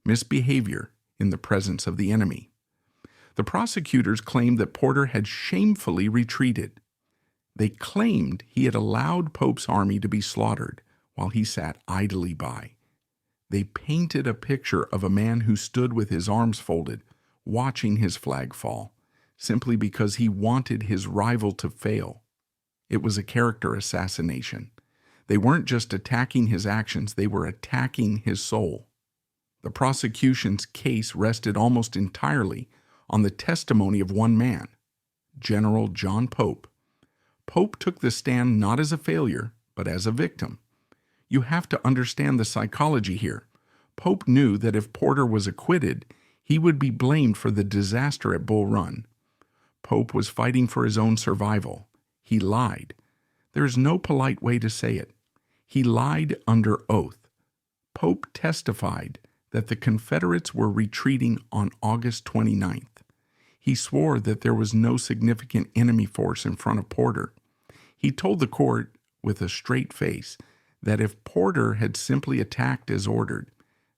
misbehavior in the presence of the enemy. The prosecutors claimed that Porter had shamefully retreated. They claimed he had allowed Pope's army to be slaughtered while he sat idly by. They painted a picture of a man who stood with his arms folded, watching his flag fall, simply because he wanted his rival to fail. It was a character assassination. They weren't just attacking his actions, they were attacking his soul. The prosecution's case rested almost entirely on the testimony of one man, General John Pope. Pope took the stand not as a failure, but as a victim. You have to understand the psychology here. Pope knew that if Porter was acquitted, he would be blamed for the disaster at Bull Run. Pope was fighting for his own survival. He lied. There is no polite way to say it. He lied under oath. Pope testified that the Confederates were retreating on August 29th. He swore that there was no significant enemy force in front of Porter. He told the court, with a straight face, that if Porter had simply attacked as ordered,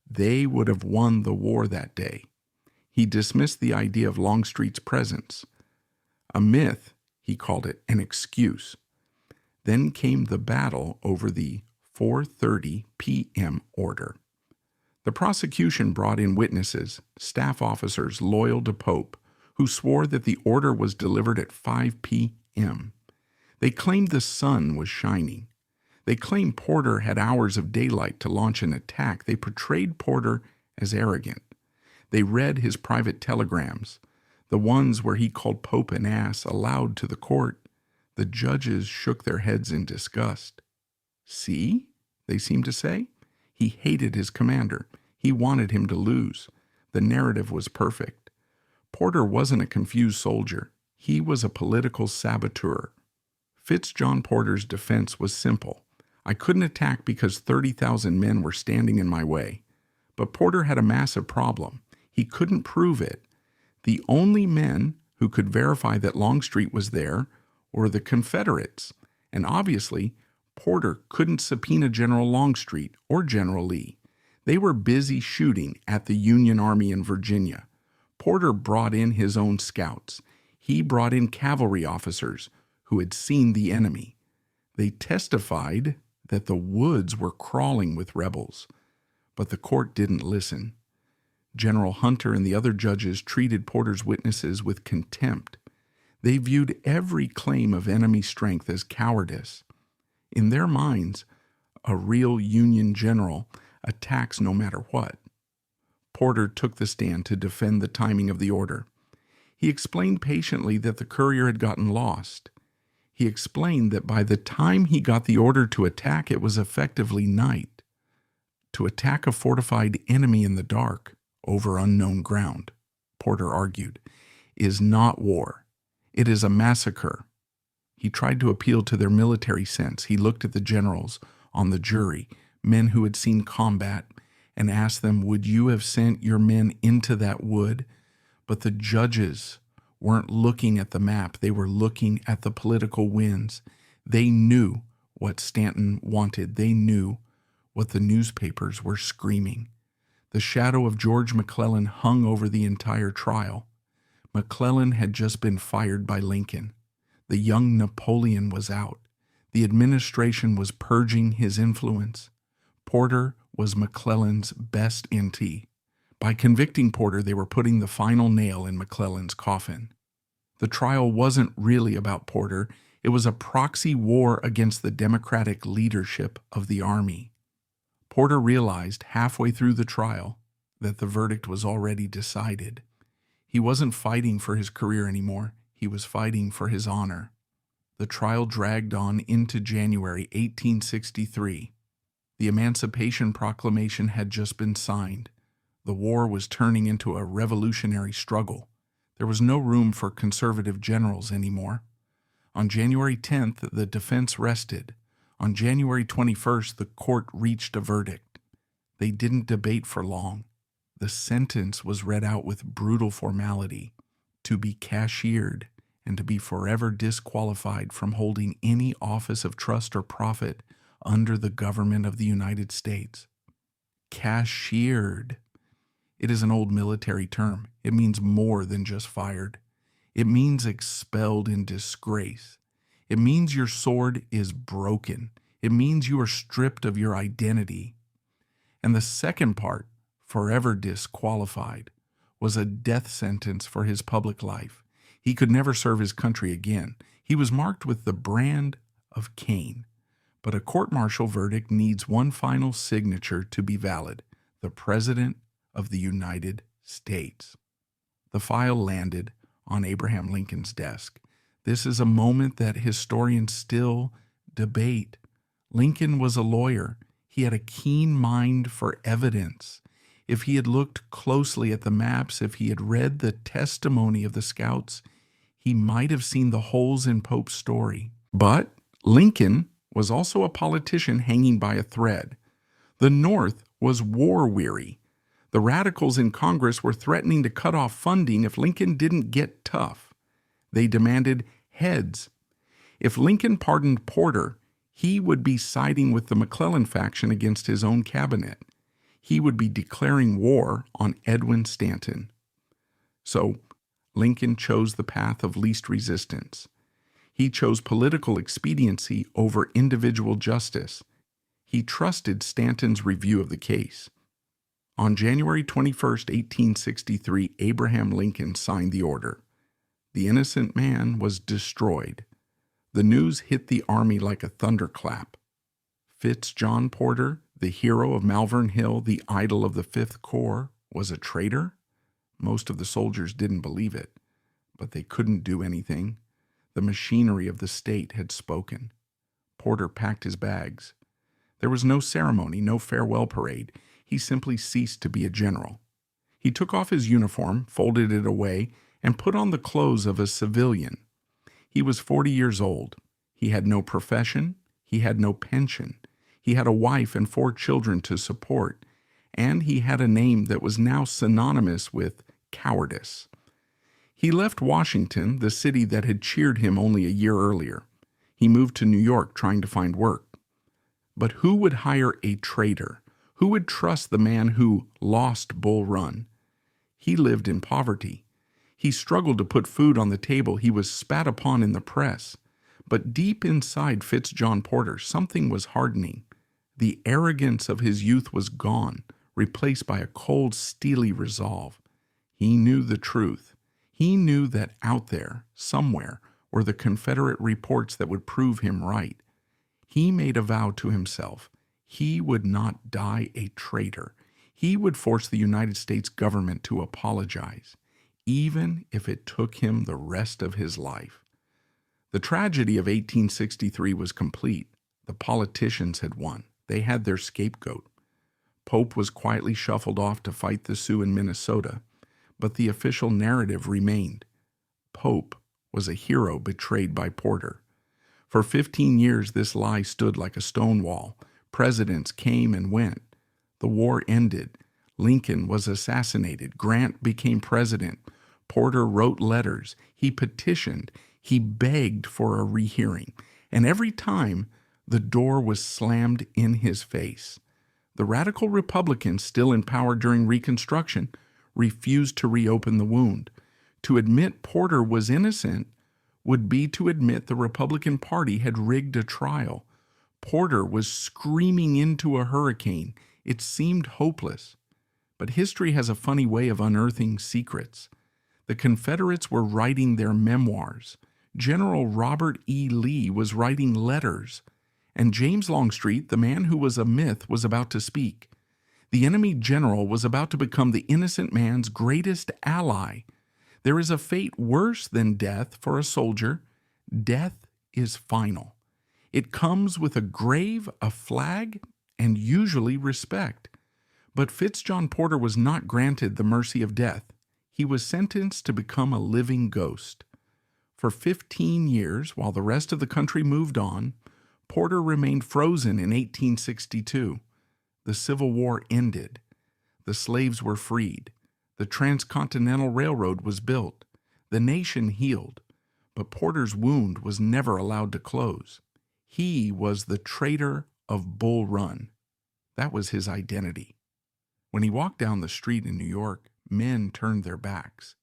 they would have won the war that day. He dismissed the idea of Longstreet's presence. A myth, he called it, an excuse. Then came the battle over the 4:30 p.m. order. The prosecution brought in witnesses, staff officers loyal to Pope, who swore that the order was delivered at 5 p.m. They claimed the sun was shining. They claimed Porter had hours of daylight to launch an attack. They portrayed Porter as arrogant. They read his private telegrams, the ones where he called Pope an ass, aloud to the court. The judges shook their heads in disgust. See, they seemed to say, he hated his commander. He wanted him to lose. The narrative was perfect. Porter wasn't a confused soldier. He was a political saboteur. Fitz John Porter's defense was simple. I couldn't attack because 30,000 men were standing in my way. But Porter had a massive problem. He couldn't prove it. The only men who could verify that Longstreet was there were the Confederates, and obviously, Porter couldn't subpoena General Longstreet or General Lee. They were busy shooting at the Union Army in Virginia. Porter brought in his own scouts. He brought in cavalry officers who had seen the enemy. They testified that the woods were crawling with rebels. But the court didn't listen. General Hunter and the other judges treated Porter's witnesses with contempt. They viewed every claim of enemy strength as cowardice. In their minds, a real Union general attacks no matter what. Porter took the stand to defend the timing of the order. He explained patiently that the courier had gotten lost. He explained that by the time he got the order to attack, it was effectively night. To attack a fortified enemy in the dark over unknown ground, Porter argued, is not war. It is a massacre. He tried to appeal to their military sense. He looked at the generals on the jury, men who had seen combat, and asked them, would you have sent your men into that wood? But the judges weren't looking at the map. They were looking at the political winds. They knew what Stanton wanted. They knew what the newspapers were screaming. The shadow of George McClellan hung over the entire trial. McClellan had just been fired by Lincoln. The young Napoleon was out. The administration was purging his influence. Porter was McClellan's best NT. By convicting Porter, they were putting the final nail in McClellan's coffin. The trial wasn't really about Porter. It was a proxy war against the Democratic leadership of the Army. Porter realized halfway through the trial that the verdict was already decided. He wasn't fighting for his career anymore. He was fighting for his honor. The trial dragged on into January 1863. The Emancipation Proclamation had just been signed. The war was turning into a revolutionary struggle. There was no room for conservative generals anymore. On January 10th, the defense rested. On January 21st, the court reached a verdict. They didn't debate for long. The sentence was read out with brutal formality: to be cashiered and to be forever disqualified from holding any office of trust or profit under the government of the United States. Cashiered. It is an old military term. It means more than just fired. It means expelled in disgrace. It means your sword is broken. It means you are stripped of your identity. And the second part, forever disqualified, was a death sentence for his public life. He could never serve his country again. He was marked with the brand of Cain. But a court-martial verdict needs one final signature to be valid: the President of the United States. The file landed on Abraham Lincoln's desk. This is a moment that historians still debate. Lincoln was a lawyer. He had a keen mind for evidence. If he had looked closely at the maps, if he had read the testimony of the scouts, he might have seen the holes in Pope's story. But Lincoln was also a politician hanging by a thread. The North was war-weary. The radicals in Congress were threatening to cut off funding if Lincoln didn't get tough. They demanded heads. If Lincoln pardoned Porter, he would be siding with the McClellan faction against his own cabinet. He would be declaring war on Edwin Stanton. So Lincoln chose the path of least resistance. He chose political expediency over individual justice. He trusted Stanton's review of the case. On January 21st, 1863, Abraham Lincoln signed the order. The innocent man was destroyed. The news hit the army like a thunderclap. Fitz John Porter, the hero of Malvern Hill, the idol of the 5th Corps, was a traitor? Most of the soldiers didn't believe it, but they couldn't do anything. The machinery of the state had spoken. Porter packed his bags. There was no ceremony, no farewell parade. He simply ceased to be a general. He took off his uniform, folded it away, and put on the clothes of a civilian. He was 40 years old. He had no profession. He had no pension. He had a wife and 4 children to support, and he had a name that was now synonymous with cowardice. He left Washington, the city that had cheered him only a year earlier. He moved to New York trying to find work. But who would hire a traitor? Who would trust the man who lost Bull Run? He lived in poverty. He struggled to put food on the table. He was spat upon in the press. But deep inside Fitz John Porter, something was hardening. The arrogance of his youth was gone. replaced by a cold, steely resolve. He knew the truth. He knew that out there, somewhere, were the Confederate reports that would prove him right. He made a vow to himself. He would not die a traitor. He would force the United States government to apologize, even if it took him the rest of his life. The tragedy of 1863 was complete. The politicians had won. They had their scapegoat. Pope was quietly shuffled off to fight the Sioux in Minnesota, but the official narrative remained. Pope was a hero betrayed by Porter. For 15 years, this lie stood like a stone wall. Presidents came and went. The war ended. Lincoln was assassinated. Grant became president. Porter wrote letters. He petitioned. He begged for a rehearing. And every time, the door was slammed in his face. The radical Republicans, still in power during Reconstruction, refused to reopen the wound. To admit Porter was innocent would be to admit the Republican Party had rigged a trial. Porter was screaming into a hurricane. It seemed hopeless. But history has a funny way of unearthing secrets. The Confederates were writing their memoirs. General Robert E. Lee was writing letters. And James Longstreet, the man who was a myth, was about to speak. The enemy general was about to become the innocent man's greatest ally. There is a fate worse than death for a soldier. Death is final. It comes with a grave, a flag, and usually respect. But Fitz John Porter was not granted the mercy of death. He was sentenced to become a living ghost. For 15 years, while the rest of the country moved on, Porter remained frozen in 1862. The Civil War ended. The slaves were freed. The Transcontinental Railroad was built. The nation healed. But Porter's wound was never allowed to close. He was the traitor of Bull Run. That was his identity. When he walked down the street in New York, men turned their backs.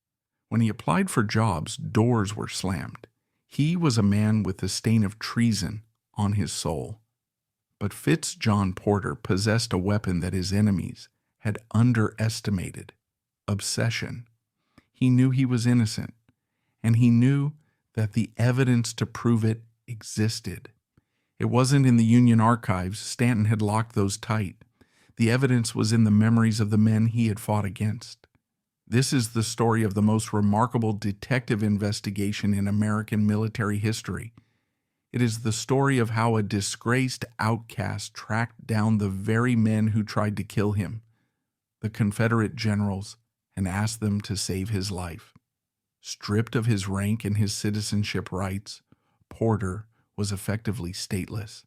When he applied for jobs, doors were slammed. He was a man with the stain of treason on his soul. But Fitz John Porter possessed a weapon that his enemies had underestimated: obsession. He knew he was innocent, and he knew that the evidence to prove it existed. It wasn't in the Union archives. Stanton had locked those tight. The evidence was in the memories of the men he had fought against. This is the story of the most remarkable detective investigation in American military history. It is the story of how a disgraced outcast tracked down the very men who tried to kill him, the Confederate generals, and asked them to save his life. Stripped of his rank and his citizenship rights, Porter was effectively stateless.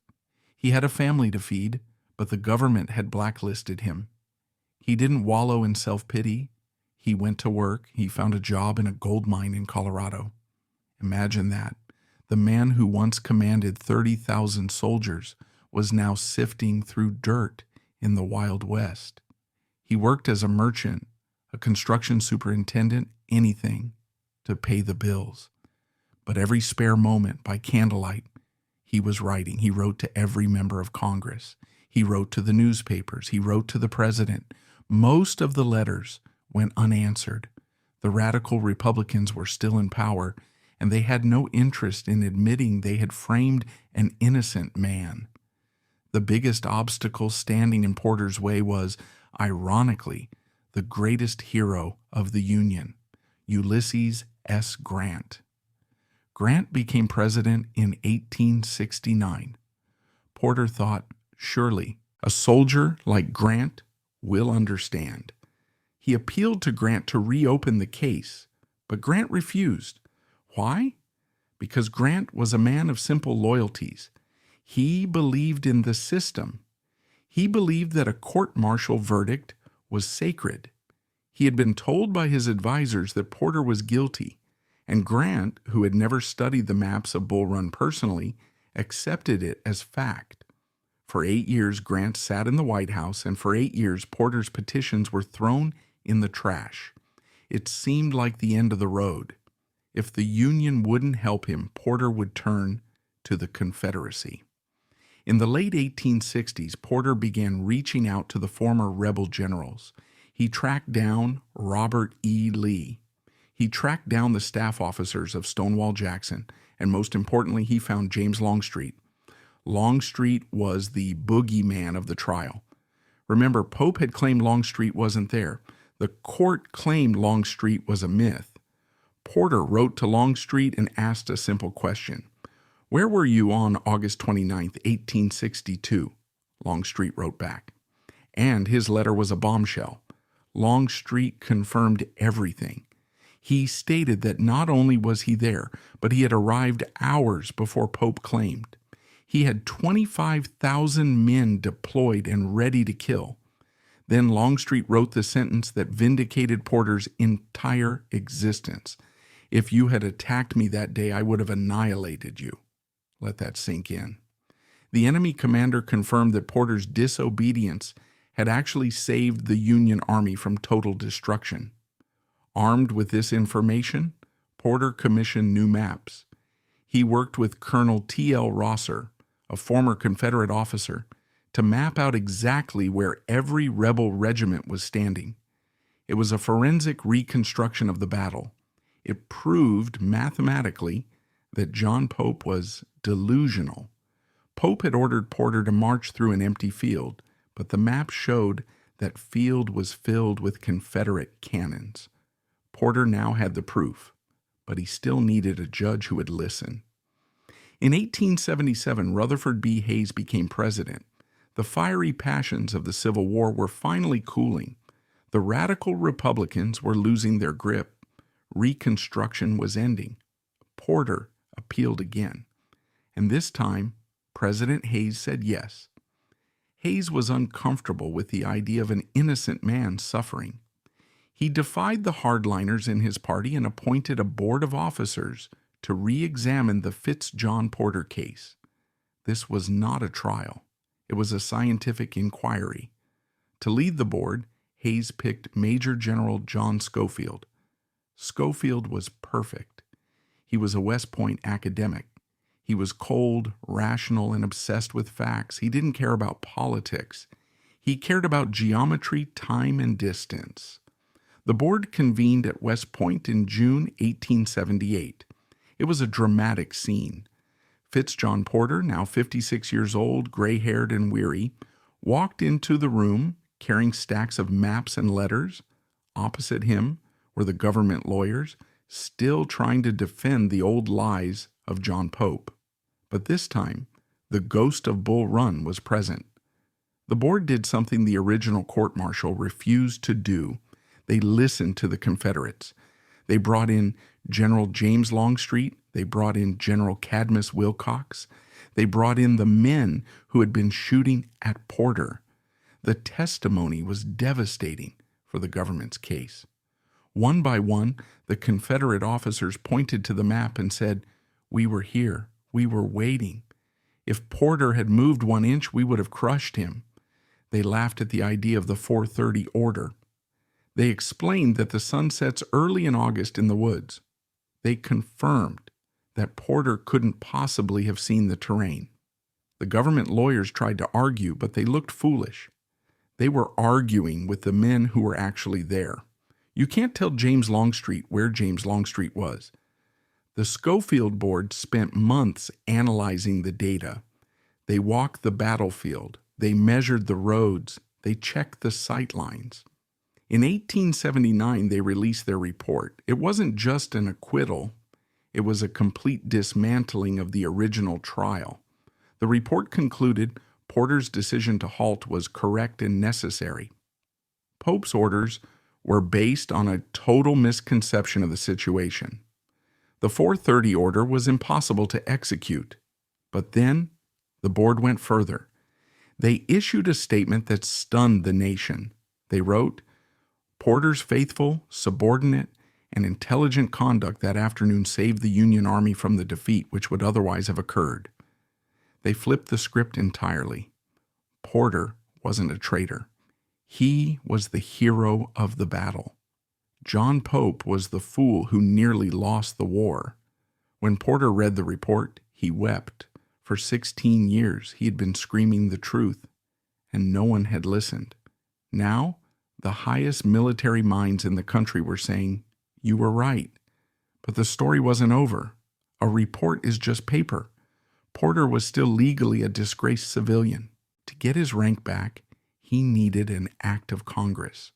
He had a family to feed, but the government had blacklisted him. He didn't wallow in self-pity. He went to work. He found a job in a gold mine in Colorado. Imagine that. The man who once commanded 30,000 soldiers was now sifting through dirt in the Wild West. He worked as a merchant, a construction superintendent, anything to pay the bills. But every spare moment, by candlelight, he was writing. He wrote to every member of Congress. He wrote to the newspapers. He wrote to the president. Most of the letters went unanswered. The radical Republicans were still in power, and they had no interest in admitting they had framed an innocent man. The biggest obstacle standing in Porter's way was, ironically, the greatest hero of the Union, Ulysses S. Grant. Grant became president in 1869. Porter thought, surely, a soldier like Grant will understand. He appealed to Grant to reopen the case, but Grant refused. Why? Because Grant was a man of simple loyalties. He believed in the system. He believed that a court-martial verdict was sacred. He had been told by his advisors that Porter was guilty, and Grant, who had never studied the maps of Bull Run personally, accepted it as fact. For 8 years, Grant sat in the White House, and for 8 years, Porter's petitions were thrown in the trash. It seemed like the end of the road. If the Union wouldn't help him, Porter would turn to the Confederacy. In the late 1860s, Porter began reaching out to the former rebel generals. He tracked down Robert E. Lee. He tracked down the staff officers of Stonewall Jackson, and most importantly, he found James Longstreet. Longstreet was the boogeyman of the trial. Remember, Pope had claimed Longstreet wasn't there. The court claimed Longstreet was a myth. Porter wrote to Longstreet and asked a simple question. "Where were you on August 29, 1862? Longstreet wrote back. And his letter was a bombshell. Longstreet confirmed everything. He stated that not only was he there, but he had arrived hours before Pope claimed. He had 25,000 men deployed and ready to kill. Then Longstreet wrote the sentence that vindicated Porter's entire existence. If you had attacked me that day, I would have annihilated you." Let that sink in. The enemy commander confirmed that Porter's disobedience had actually saved the Union Army from total destruction. Armed with this information, Porter commissioned new maps. He worked with Colonel T.L. Rosser, a former Confederate officer, to map out exactly where every rebel regiment was standing. It was a forensic reconstruction of the battle. It proved mathematically that John Pope was delusional. Pope had ordered Porter to march through an empty field, but the map showed that field was filled with Confederate cannons. Porter now had the proof, but he still needed a judge who would listen. In 1877, Rutherford B. Hayes became president. The fiery passions of the Civil War were finally cooling. The radical Republicans were losing their grip. Reconstruction was ending. Porter appealed again, and this time President Hayes said yes. Hayes was uncomfortable with the idea of an innocent man suffering. He defied the hardliners in his party and appointed a board of officers to re-examine the Fitz John Porter case. This was not a trial. It was a scientific inquiry. To lead the board, Hayes picked Major General John Schofield. Schofield was perfect. He was a West Point academic. He was cold, rational, and obsessed with facts. He didn't care about politics. He cared about geometry, time, and distance. The board convened at West Point in June 1878. It was a dramatic scene. Fitz John Porter, now 56 years old, gray-haired and weary, walked into the room carrying stacks of maps and letters. Opposite him were the government lawyers, still trying to defend the old lies of John Pope. But this time, the ghost of Bull Run was present. The board did something the original court-martial refused to do. They listened to the Confederates. They brought in General James Longstreet. They brought in General Cadmus Wilcox. They brought in the men who had been shooting at Porter. The testimony was devastating for the government's case. One by one, the Confederate officers pointed to the map and said, "We were here. We were waiting. If Porter had moved 1 inch, we would have crushed him." They laughed at the idea of the 4:30 order. They explained that the sun sets early in August in the woods. They confirmed that Porter couldn't possibly have seen the terrain. The government lawyers tried to argue, but they looked foolish. They were arguing with the men who were actually there. You can't tell James Longstreet where James Longstreet was. The Schofield board spent months analyzing the data. They walked the battlefield. They measured the roads. They checked the sight lines. In 1879, they released their report. It wasn't just an acquittal. It was a complete dismantling of the original trial. The report concluded Porter's decision to halt was correct and necessary. Pope's orders were based on a total misconception of the situation. The 4:30 order was impossible to execute. But then the board went further. They issued a statement that stunned the nation. They wrote, "Porter's faithful, subordinate, and intelligent conduct that afternoon saved the Union Army from the defeat which would otherwise have occurred." They flipped the script entirely. Porter wasn't a traitor. He was the hero of the battle. John Pope was the fool who nearly lost the war. When Porter read the report, he wept. For 16 years, he had been screaming the truth, and no one had listened. Now, the highest military minds in the country were saying, "You were right." But the story wasn't over. A report is just paper. Porter was still legally a disgraced civilian. To get his rank back, he needed an act of Congress.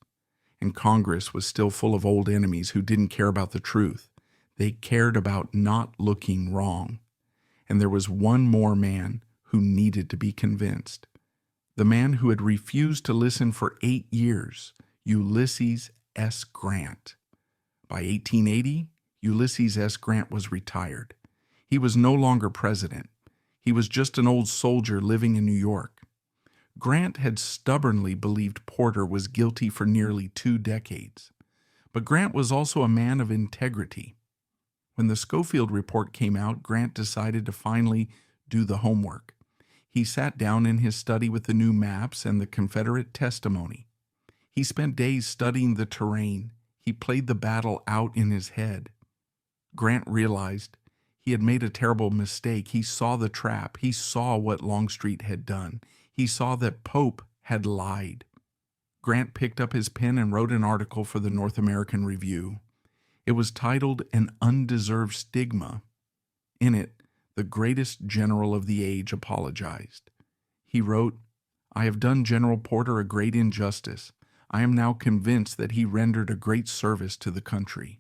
And Congress was still full of old enemies who didn't care about the truth. They cared about not looking wrong. And there was one more man who needed to be convinced. The man who had refused to listen for 8 years, Ulysses S. Grant. By 1880, Ulysses S. Grant was retired. He was no longer president. He was just an old soldier living in New York. Grant had stubbornly believed Porter was guilty for nearly 2 decades. But Grant was also a man of integrity. When the Schofield report came out, Grant decided to finally do the homework. He sat down in his study with the new maps and the Confederate testimony. He spent days studying the terrain. He played the battle out in his head. Grant realized he had made a terrible mistake. He saw the trap. He saw what Longstreet had done. He saw that Pope had lied. Grant picked up his pen and wrote an article for the North American Review. It was titled "An Undeserved Stigma." In it, the greatest general of the age apologized. He wrote, "I have done General Porter a great injustice. I am now convinced that he rendered a great service to the country."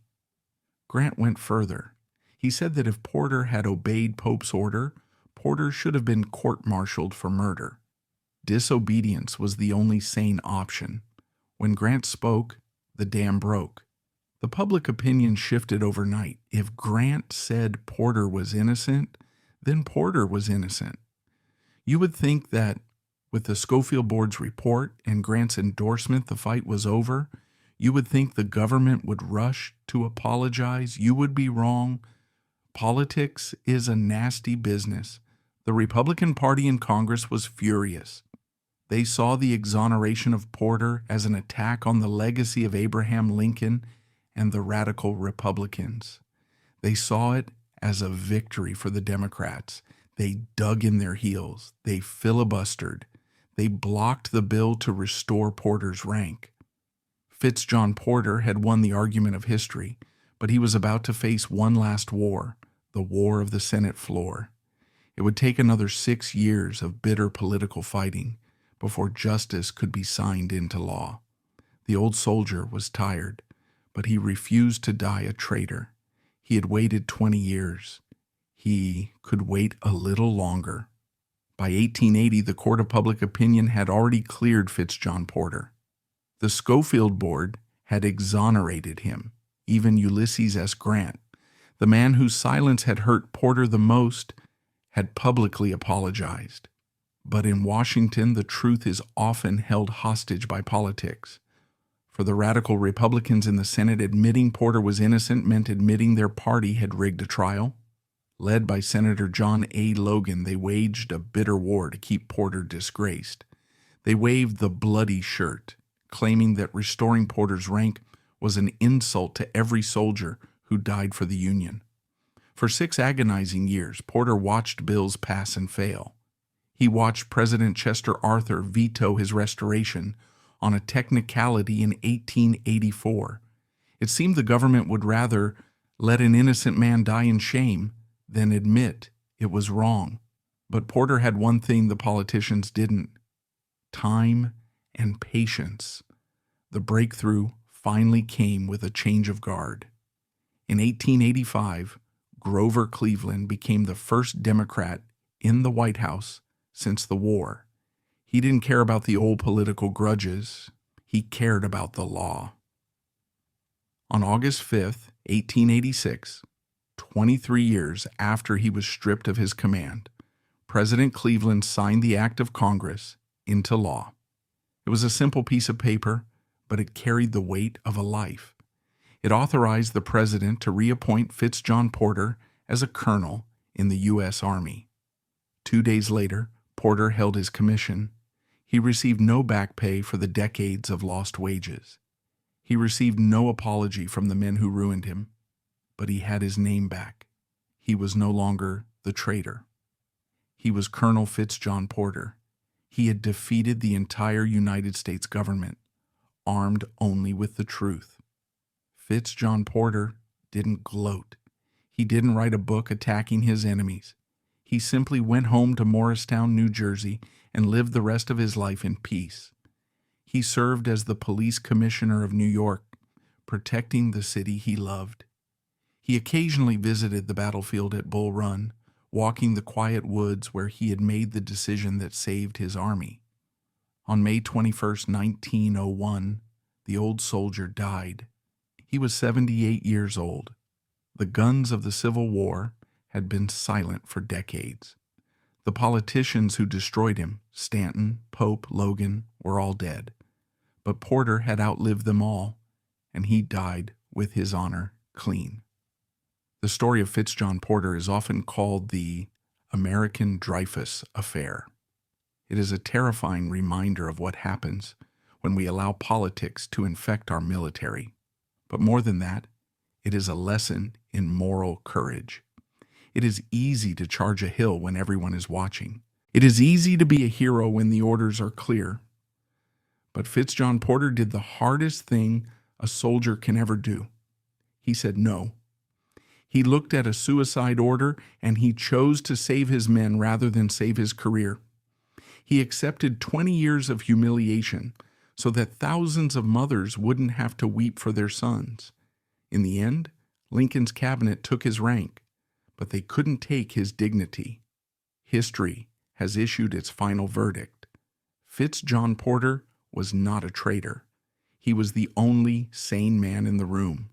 Grant went further. He said that if Porter had obeyed Pope's order, Porter should have been court-martialed for murder. Disobedience was the only sane option. When Grant spoke, the dam broke. The public opinion shifted overnight. If Grant said Porter was innocent, then Porter was innocent. You would think that with the Schofield Board's report and Grant's endorsement, the fight was over. You would think the government would rush to apologize. You would be wrong. Politics is a nasty business. The Republican Party in Congress was furious. They saw the exoneration of Porter as an attack on the legacy of Abraham Lincoln and the radical Republicans. They saw it as a victory for the Democrats. They dug in their heels. They filibustered. They blocked the bill to restore Porter's rank. Fitz John Porter had won the argument of history, but he was about to face one last war, the war of the Senate floor. It would take another 6 years of bitter political fighting before justice could be signed into law. The old soldier was tired, but he refused to die a traitor. He had waited 20 years. He could wait a little longer. By 1880, the Court of Public Opinion had already cleared Fitz John Porter. The Schofield Board had exonerated him, even Ulysses S. Grant. The man whose silence had hurt Porter the most had publicly apologized. But in Washington, the truth is often held hostage by politics. For the radical Republicans in the Senate, admitting Porter was innocent meant admitting their party had rigged a trial. Led by Senator John A. Logan, they waged a bitter war to keep Porter disgraced. They waved the bloody shirt, claiming that restoring Porter's rank was an insult to every soldier who died for the Union. For 6 agonizing years, Porter watched bills pass and fail. He watched President Chester Arthur veto his restoration on a technicality in 1884. It seemed the government would rather let an innocent man die in shame than admit it was wrong. But Porter had one thing the politicians didn't: time and patience. The breakthrough finally came with a change of guard. In 1885, Grover Cleveland became the first Democrat in the White House since the war. He didn't care about the old political grudges. He cared about the law. On August 5th, 1886, 23 years after he was stripped of his command, President Cleveland signed the Act of Congress into law. It was a simple piece of paper, but it carried the weight of a life. It authorized the president to reappoint Fitz John Porter as a colonel in the U.S. Army. 2 days later, Porter held his commission. He received no back pay for the decades of lost wages. He received no apology from the men who ruined him, but he had his name back. He was no longer the traitor. He was Colonel Fitz John Porter. He had defeated the entire United States government, armed only with the truth. Fitz John Porter didn't gloat. He didn't write a book attacking his enemies. He simply went home to Morristown, New Jersey, and lived the rest of his life in peace. He served as the police commissioner of New York, protecting the city he loved. He occasionally visited the battlefield at Bull Run, walking the quiet woods where he had made the decision that saved his army. On May 21, 1901, the old soldier died. He was 78 years old. The guns of the Civil War had been silent for decades. The politicians who destroyed him, Stanton, Pope, Logan, were all dead. But Porter had outlived them all, and he died with his honor clean. The story of Fitz John Porter is often called the American Dreyfus Affair. It is a terrifying reminder of what happens when we allow politics to infect our military. But more than that, it is a lesson in moral courage. It is easy to charge a hill when everyone is watching. It is easy to be a hero when the orders are clear. But Fitz John Porter did the hardest thing a soldier can ever do. He said no. He looked at a suicide order and he chose to save his men rather than save his career. He accepted 20 years of humiliation so that thousands of mothers wouldn't have to weep for their sons. In the end, Lincoln's cabinet took his rank, but they couldn't take his dignity. History has issued its final verdict. Fitz John Porter was not a traitor. He was the only sane man in the room.